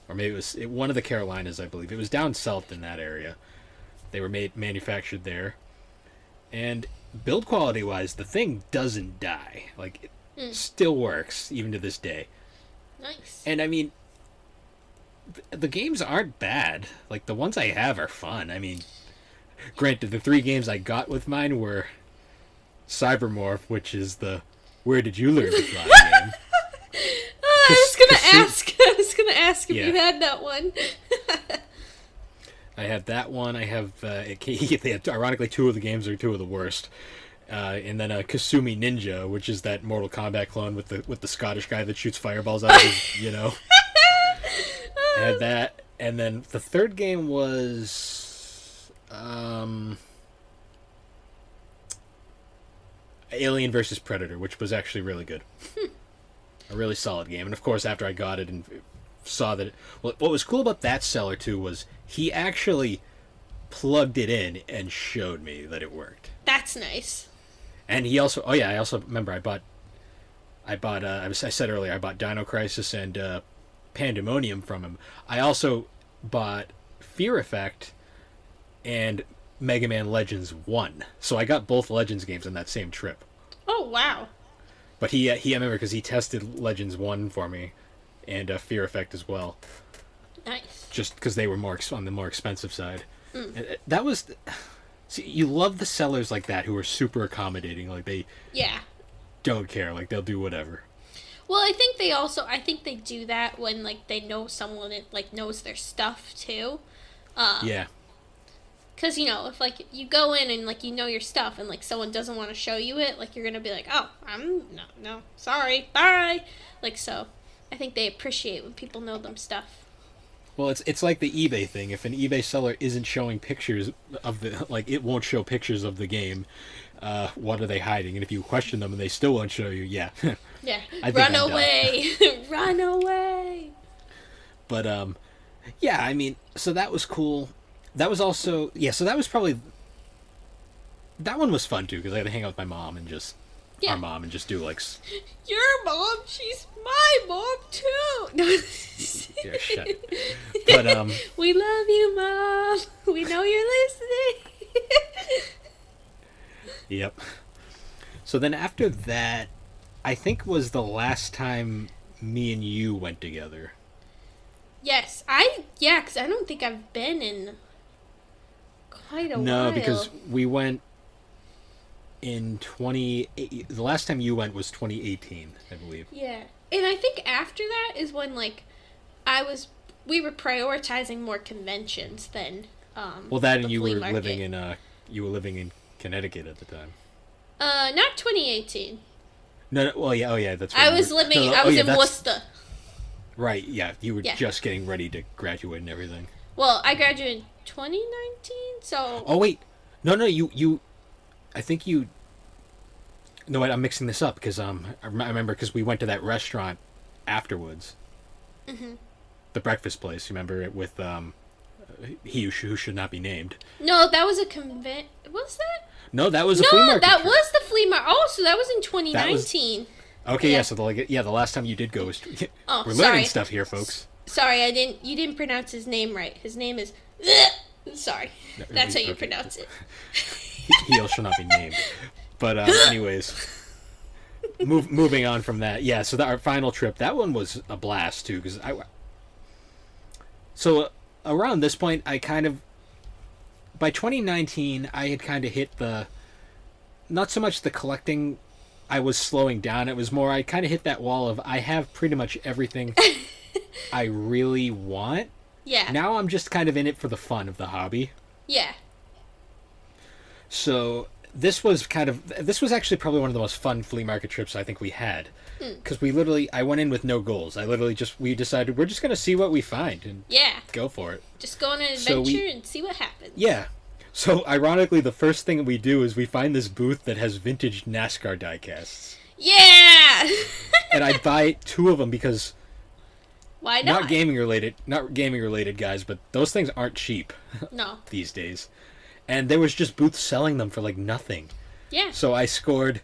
or maybe one of the Carolinas, I believe. It was down south in that area. They were manufactured there, and build quality wise, the thing doesn't die. Like it still works even to this day. Nice. And I mean, the games aren't bad. Like the ones I have are fun. I mean, granted, the 3 games I got with mine were Cybermorph, which is the "Where did you learn to fly" game. I was gonna ask if you had that one. I had that one. I have. Ironically, 2 of the games are 2 of the worst. And then Kasumi Ninja, which is that Mortal Kombat clone with the Scottish guy that shoots fireballs out of his, I had that, and then the 3rd game was Alien vs. Predator, which was actually really good. A really solid game. And of course, after I got it and saw that... what was cool about that seller, too, was he actually plugged it in and showed me that it worked. That's nice. And he also... Oh, yeah, I also remember I bought... I said earlier, I bought Dino Crisis and Pandemonium from him. I also bought Fear Effect and Mega Man Legends 1. So I got both Legends games on that same trip. Oh, wow. But I remember because he tested Legends 1 for me and Fear Effect as well. Nice. Just because they were on the more expensive side. That was... See, you love the sellers like that who are super accommodating. Like, they don't care. Like, they'll do whatever. Well, I think they do that when, like, they know someone that, like, knows their stuff, too. Yeah. Because, if, like, you go in and, like, you know your stuff and, like, someone doesn't want to show you it, like, you're going to be like, oh, no, sorry, bye. Like, so, I think they appreciate when people know them stuff. Well, it's like the eBay thing. If an eBay seller isn't showing pictures of it won't show pictures of the game, what are they hiding? And if you question them and they still won't show you, yeah. Yeah, run away. Run away. But, yeah, I mean, so that was cool. That was also... Yeah, so that was probably... That one was fun, too, because I had to hang out with my mom and just... Yeah. Our mom and just do, like... Your mom? She's my mom, too! No. Yeah, shut it. But, we love you, Mom. We know you're listening. Yep. So then after that, I think was the last time me and you went together. Yes, because I don't think I've been in quite a while. No, because we went in the last time you went was 2018, I believe. Yeah. And I think after that is when, like, we were prioritizing more conventions than, well, that and you were living in Connecticut at the time. Not 2018. No, well, yeah, oh yeah, that's right. I was in Worcester. Right, yeah, you were just getting ready to graduate and everything. Well, I graduated in 2019, so... Oh, wait. No, I think you... No, wait, I'm mixing this up, because I remember because we went to that restaurant afterwards. Mm-hmm. The breakfast place, remember it with who should not be named. No, that was a convent. Was that? No, that was a flea market. No, that trip. was the flea market. Oh, so that was in 2019. Okay, yeah. So the last time you did go was. We're learning stuff here, folks. Sorry, you didn't pronounce his name right. His name is. Sorry, that's how you pronounce it. Heel shall not be named. But anyways, moving on from that, yeah. So our final trip, that one was a blast too, because So around this point, by 2019, I had kind of hit not so much the collecting. I was slowing down. It was more I kind of hit that wall of I have pretty much everything I really want. Yeah. Now I'm just kind of in it for the fun of the hobby. Yeah. So this was actually probably one of the most fun flea market trips I think we had. Because I went in with no goals. We decided we're just going to see what we find and go for it. Just go on an adventure and see what happens. Yeah. So ironically, the first thing we do is we find this booth that has vintage NASCAR diecasts. Yeah! And I buy 2 of them because... Why not? Not gaming related, guys, but those things aren't cheap. No. These days. And there was just booths selling them for like nothing. Yeah. So I scored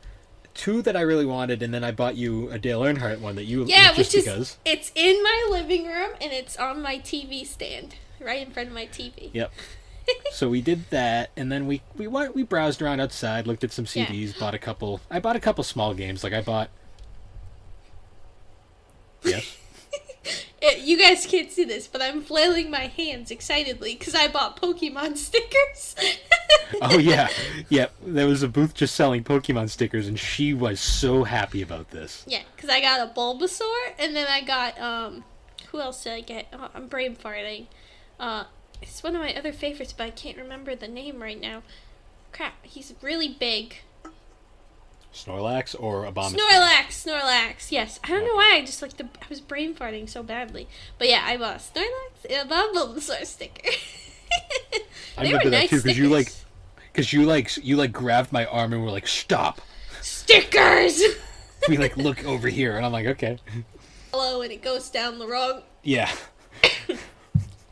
2 that I really wanted, and then I bought you a Dale Earnhardt one that you it's in my living room and it's on my TV stand, right in front of my TV. Yep. So we did that, and then we browsed around outside, looked at some CDs, bought a couple. I bought a couple small games, like I bought. Yes. You guys can't see this, but I'm flailing my hands excitedly because I bought Pokemon stickers. Oh, yeah. Yeah, there was a booth just selling Pokemon stickers, and she was so happy about this. Yeah, because I got a Bulbasaur, and then I got, who else did I get? Oh, I'm brain farting. It's one of my other favorites, but I can't remember the name right now. Crap, he's really big. Snorlax or Abomasnow? Snorlax, yes. I don't know why, I was brain farting so badly. But yeah, I bought Snorlax and I bought a Bulbasaur sticker. I remember that too, because you grabbed my arm and were like, stop! Stickers! We look over here, and I'm like, okay. Hello, and it goes down the wrong. Yeah.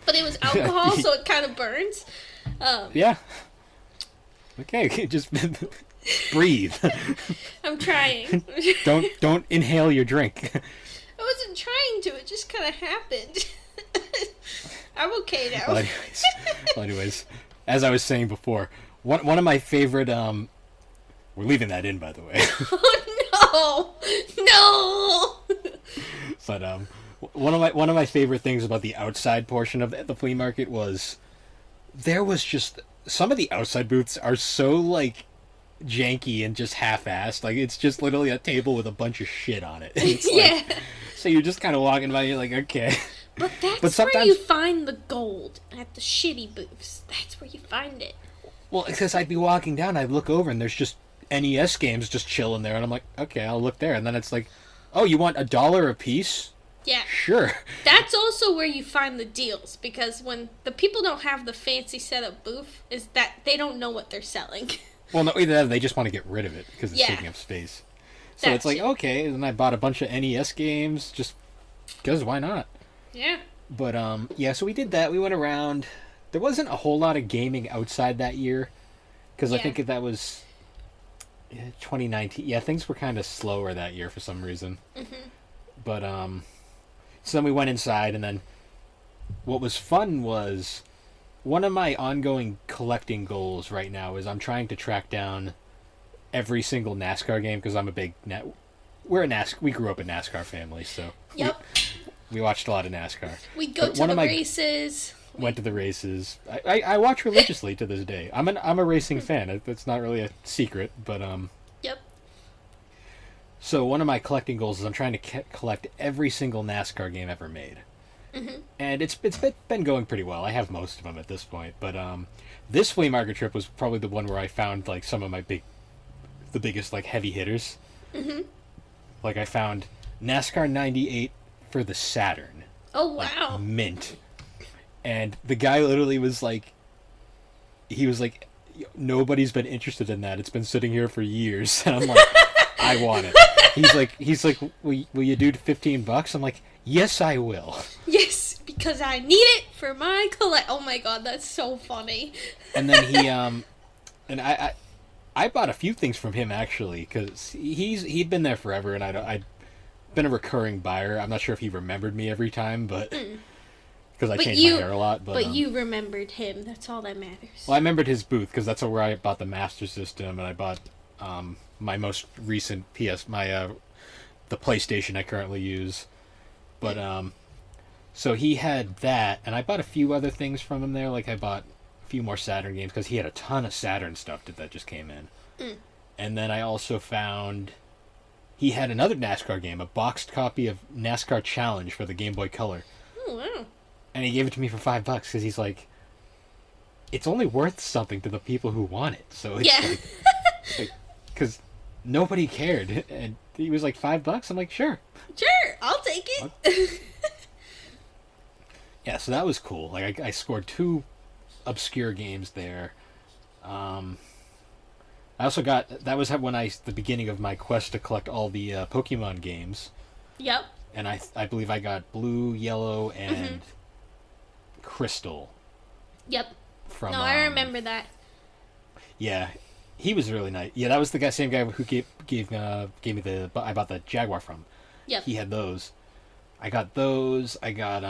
But it was alcohol, so it kind of burns. Yeah. Okay, just breathe. I'm trying. Don't inhale your drink. I wasn't trying to. It just kind of happened. I'm okay now. Well, anyways, as I was saying before, one of my favorite. We're leaving that in, by the way. Oh no! But one of my favorite things about the outside portion of the flea market was there was just some of the outside booths are so janky and just half-assed. It's just literally a table with a bunch of shit on it. It's so you're just kind of walking by and you're like, okay. But sometimes where you find the gold, at the shitty booths. That's where you find it. Well, because I'd be walking down, I'd look over and there's just NES games just chilling there, and I'm like, okay, I'll look there. And then it's like, oh, you want $1 a piece? Yeah. Sure. That's also where you find the deals, because when the people don't have the fancy setup booth, is that they don't know what they're selling. Well, no, either that or they just want to get rid of it because it's taking up space. So it's like, okay, and then I bought a bunch of NES games just because why not? Yeah. But, so we did that. We went around. There wasn't a whole lot of gaming outside that year because I think that was 2019. Yeah, things were kind of slower that year for some reason. Mm-hmm. But, so then we went inside, and then what was fun was one of my ongoing collecting goals right now is I'm trying to track down every single NASCAR game because I'm a big we grew up a NASCAR family, so we watched a lot of NASCAR. We'd go to the races. Went to the races. I watch religiously to this day. I'm a racing fan. That's not really a secret, but Yep. So one of my collecting goals is I'm trying to collect every single NASCAR game ever made. Mm-hmm. And it's been going pretty well. I have most of them at this point, but this flea market trip was probably the one where I found some of the biggest heavy hitters. Mm-hmm. I found NASCAR 98 for the Saturn. Oh wow! Mint. And the guy literally was he was like, nobody's been interested in that. It's been sitting here for years. And I'm like, I want it. He's like, will you do $15? I'm like, Yes, I will. Yes, because I need it for my collect. Oh my god, that's so funny. And then he and I bought a few things from him actually because he'd been there forever, and I'd been a recurring buyer. I'm not sure if he remembered me every time, but because I changed my hair a lot. But you remembered him. That's all that matters. Well, I remembered his booth because that's where I bought the Master System, and I bought my most recent the PlayStation I currently use. But so he had that, and I bought a few other things from him there. Like I bought a few more Saturn games because he had a ton of Saturn stuff that just came in. And then I also found he had another NASCAR game, a boxed copy of NASCAR Challenge for the Game Boy Color. Oh wow! And he gave it to me for $5 because he's like, it's only worth something to the people who want it. So it's like, because nobody cared, and he was like $5. I'm like, sure, I'll take it. Yeah, so that was cool. Like I scored 2 obscure games there. I also got that was when the beginning of my quest to collect all the Pokemon games. Yep. And I believe I got Blue, Yellow, and Crystal. Yep. From I remember that. Yeah, he was really nice. Yeah, that was the same guy who gave me I bought the Jaguar from. Yep. He had those. I got those. I got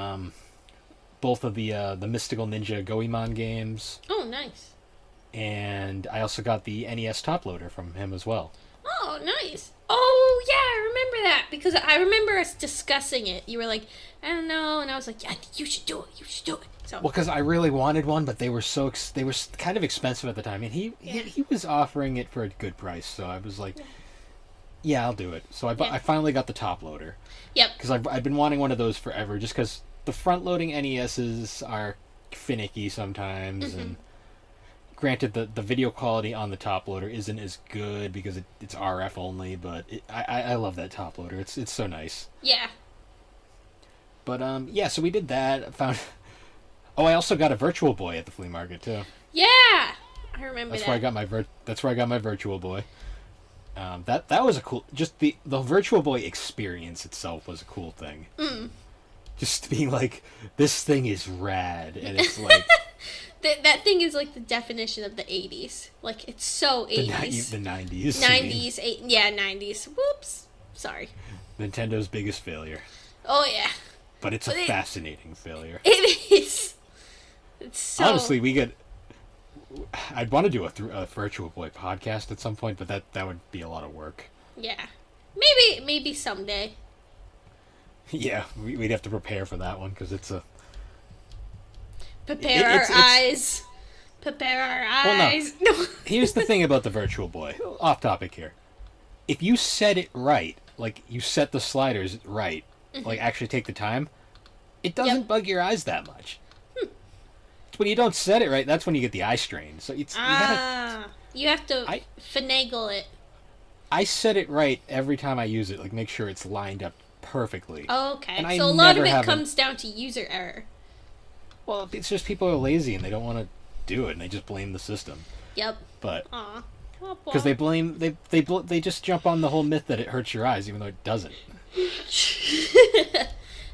both of the Mystical Ninja Goemon games. Oh, nice. And I also got the NES top loader from him as well. Oh, nice. Oh, yeah, I remember that because I remember us discussing it. You were like, I don't know, and I was like, yeah, you should do it. You should do it. So. Well, because I really wanted one, but they were kind of expensive at the time, and he was offering it for a good price, so I was like, yeah, I'll do it. So I finally got the top loader. Yep. Because I've been wanting one of those forever, just because the front-loading NESs are finicky sometimes, and granted, the video quality on the top loader isn't as good because it's RF only, but I love that top loader. It's so nice. Yeah. But so we did that. I also got a Virtual Boy at the flea market too. Yeah, I remember that's that. Where I got my that's where I got my Virtual Boy. That was a cool. Just the Virtual Boy experience itself was a cool thing. Just being like, this thing is rad, and it's like. That thing is like the definition of the 80s. Like, it's so 80s. The 90s. 90s, 90s. Whoops. Sorry. Nintendo's biggest failure. Oh, yeah. But it's a fascinating failure. It is. It's so... Honestly, I'd want to do a Virtual Boy podcast at some point, but that would be a lot of work. Yeah. Maybe someday. Yeah, we'd have to prepare for that one, because it's a... Prepare our eyes. Well, no. Here's the thing about the Virtual Boy. Off topic here. If you set it right, like you set the sliders right, like actually take the time, it doesn't bug your eyes that much. It's when you don't set it right, that's when you get the eye strain. So you have to finagle it. I set it right every time I use it, like make sure it's lined up perfectly. Oh, okay. And so a lot of it comes down to user error. Well, it's just people are lazy and they don't want to do it, and they just blame the system. Yep. But because they just jump on the whole myth that it hurts your eyes, even though it doesn't.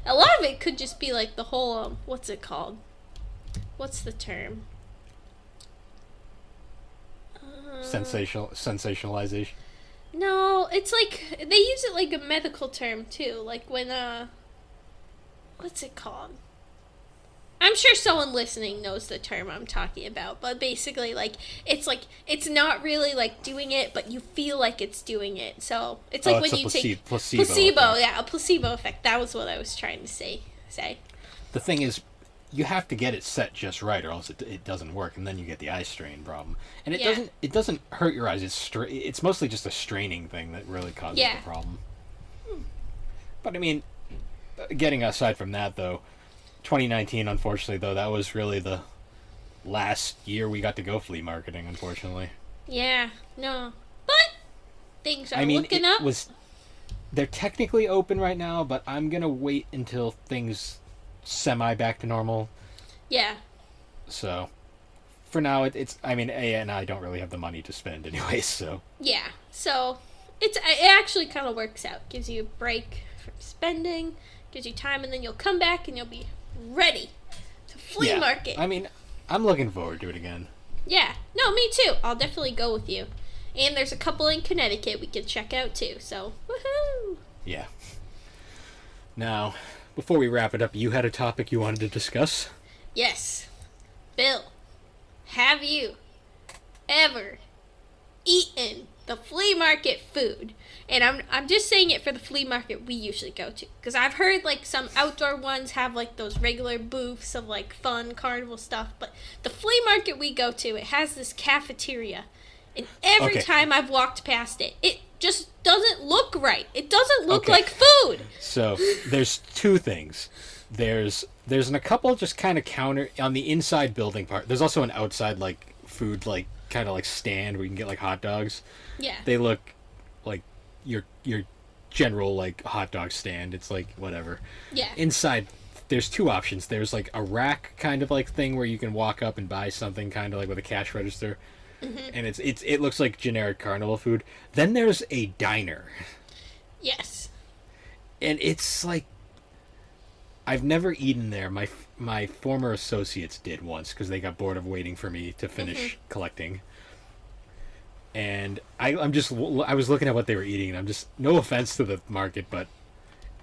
A lot of it could just be like the whole what's it called? What's the term? Sensationalization. No, it's like they use it like a medical term too. Like when what's it called? I'm sure someone listening knows the term I'm talking about, but basically, it's not really, doing it, but you feel like it's doing it. So, it's like when you take... Placebo, yeah, a placebo effect. That was what I was trying to say. The thing is, you have to get it set just right, or else it doesn't work, and then you get the eye strain problem. And it doesn't hurt your eyes. It's mostly just a straining thing that really causes the problem. But, I mean, getting aside from that, though... 2019, unfortunately, though, that was really the last year we got to go flea marketing, unfortunately. Yeah, no. But things are looking up. They're technically open right now, but I'm going to wait until things semi-back to normal. Yeah. So, for now, and I don't really have the money to spend anyway, so... Yeah, so it actually kind of works out. Gives you a break from spending. Gives you time, and then you'll come back and you'll be ready to flea market. I mean, I'm looking forward to it again. Yeah. No, me too. I'll definitely go with you. And there's a couple in Connecticut we can check out too. So, woohoo! Yeah. Now, before we wrap it up, you had a topic you wanted to discuss? Yes. Bill, have you ever eaten the flea market food? And I'm just saying it for the flea market we usually go to, because I've heard like some outdoor ones have like those regular booths of like fun carnival stuff, but the flea market we go to, it has this cafeteria, and every time I've walked past it, it just doesn't look right. It doesn't look like food. So there's two things. There's a couple just kind of counter on the inside building part. There's also an outside like food like kind of like stand where you can get like hot dogs. Yeah. They look like your general like hot dog stand. It's like whatever. Yeah. Inside there's two options. There's like a rack kind of like thing where you can walk up and buy something kind of like with a cash register. Mm-hmm. And it looks like generic carnival food. Then there's a diner. Yes. And it's like I've never eaten there. My former associates did once because they got bored of waiting for me to finish collecting. And I was looking at what they were eating, and I'm just, no offense to the market, but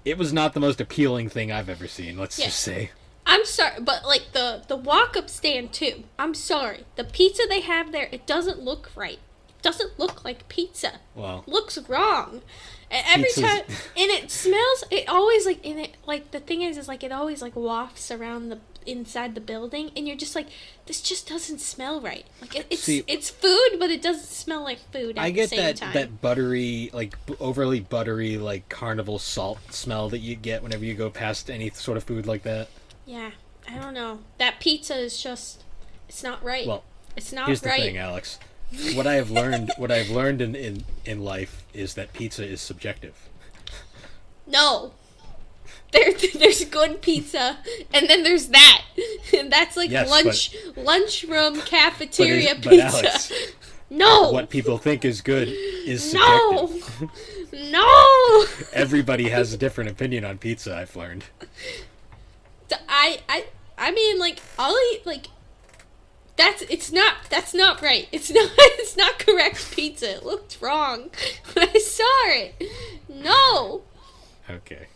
it was not the most appealing thing I've ever seen. Let's just say. I'm sorry, but like the walk-up stand too. I'm sorry. The pizza they have there, it doesn't look right. It doesn't look like pizza. Well, it looks wrong. And every time, and it smells. It always like, and it like the thing is like it always like wafts around the inside the building, and you're just like, this just doesn't smell right. Like it's food, but it doesn't smell like food. I get that buttery, like overly buttery, like carnival salt smell that you get whenever you go past any sort of food like that. Yeah, I don't know. That pizza is just, it's not right. Well, it's not here's right. the thing, Alex. What I've learned in life is that pizza is subjective. No. There's good pizza, and then there's that. And that's like lunchroom cafeteria pizza. Alex, no. What people think is good is subjective. No. Everybody has a different opinion on pizza, I've learned. I mean, like, I'll eat, like, that's not right. It's not correct pizza. It looked wrong when I saw it. No. Okay.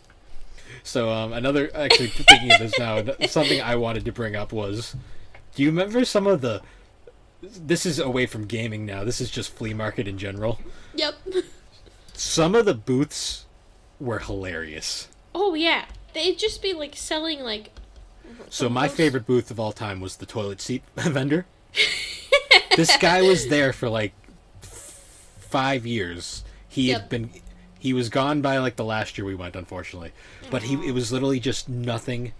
So, actually thinking of this now, something I wanted to bring up was, do you remember some of this is away from gaming now, this is just flea market in general. Yep. Some of the booths were hilarious. Oh, yeah. They'd just be, like, selling, like... So my favorite booth of all time was the toilet seat vendor. This guy was there for, like, 5 years. He was gone by, like, the last year we went, unfortunately. But it was literally just nothing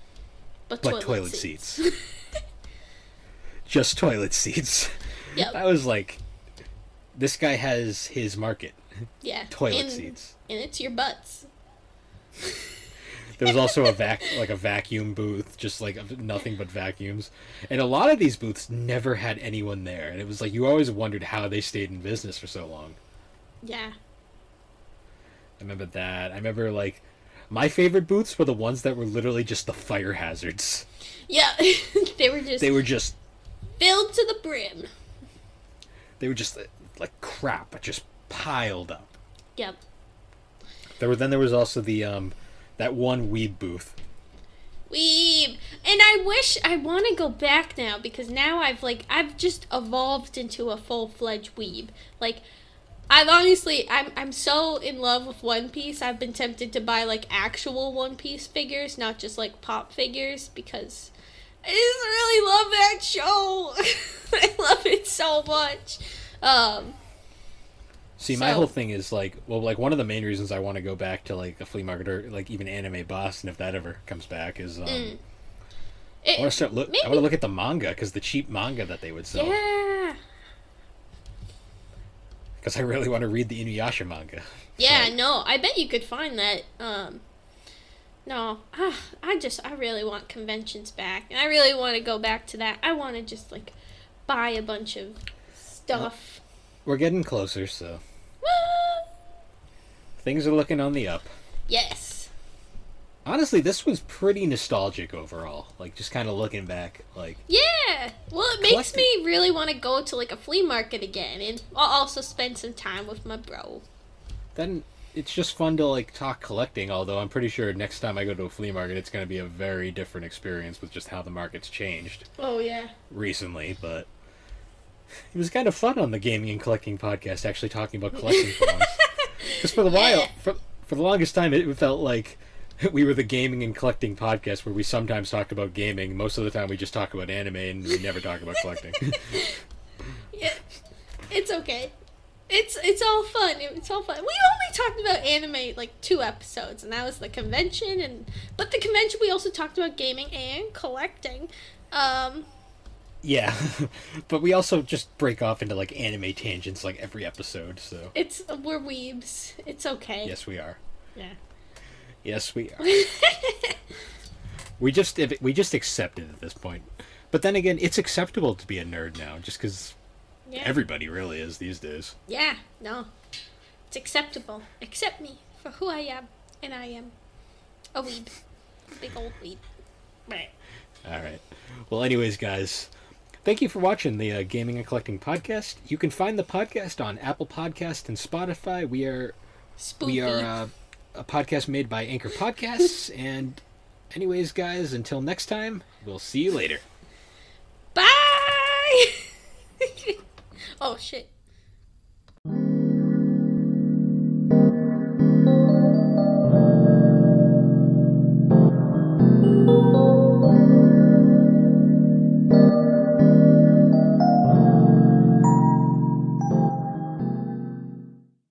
but toilet seats. Just toilet seats. Yep. I was like, this guy has his market. Yeah. Toilet seats. And it's your butts. There was also a vacuum booth, just like nothing but vacuums. And a lot of these booths never had anyone there. And it was like, you always wondered how they stayed in business for so long. Yeah. I remember that. I remember, like, my favorite booths were the ones that were literally just the fire hazards. Yeah. They were just filled to the brim. They were just like crap, just piled up. Yep. There was also the that one weeb booth. Weeb. And I want to go back now, because now I've just evolved into a full-fledged weeb. Like, I'm so in love with One Piece. I've been tempted to buy like actual One Piece figures, not just like pop figures, because I just really love that show. I love it so much. See, my whole thing is like one of the main reasons I want to go back to like a flea market or like even Anime Boston, if that ever comes back, is I want to look at the manga, because the cheap manga that they would sell. Yeah. Because I really want to read the Inuyasha manga. Yeah, no, I bet you could find that. No, I really want conventions back, and I really want to go back to that. I want to just like buy a bunch of stuff. We're getting closer, so things are looking on the up. Yes. Honestly, this was pretty nostalgic overall. Like, just kind of looking back, like... Yeah! Well, it makes me really want to go to, like, a flea market again, and I'll also spend some time with my bro. Then it's just fun to, like, talk collecting, although I'm pretty sure next time I go to a flea market, it's going to be a very different experience with just how the market's changed. Oh, yeah. Recently, but... It was kind of fun on the Gaming and Collecting podcast, actually talking about collecting for once. Because for for the longest time, it felt like... We were the Gaming and Collecting podcast where we sometimes talked about gaming. Most of the time we just talk about anime and we never talk about collecting. Yeah, it's okay. It's all fun. It's all fun. We only talked about anime like 2 episodes, and that was the convention. But the convention we also talked about gaming and collecting. Yeah, but we also just break off into like anime tangents like every episode. So we're weebs. It's okay. Yes, we are. Yeah. Yes, we are. we just accept it at this point. But then again, it's acceptable to be a nerd now, just because everybody really is these days. Yeah, no. It's acceptable. Accept me for who I am, and I am a weeb. A big old weeb. Right. Alright. Well, anyways, guys, thank you for watching the Gaming and Collecting podcast. You can find the podcast on Apple Podcast and Spotify. We are a podcast made by Anchor Podcasts. And anyways, guys, until next time, we'll see you later. Bye! Oh, shit.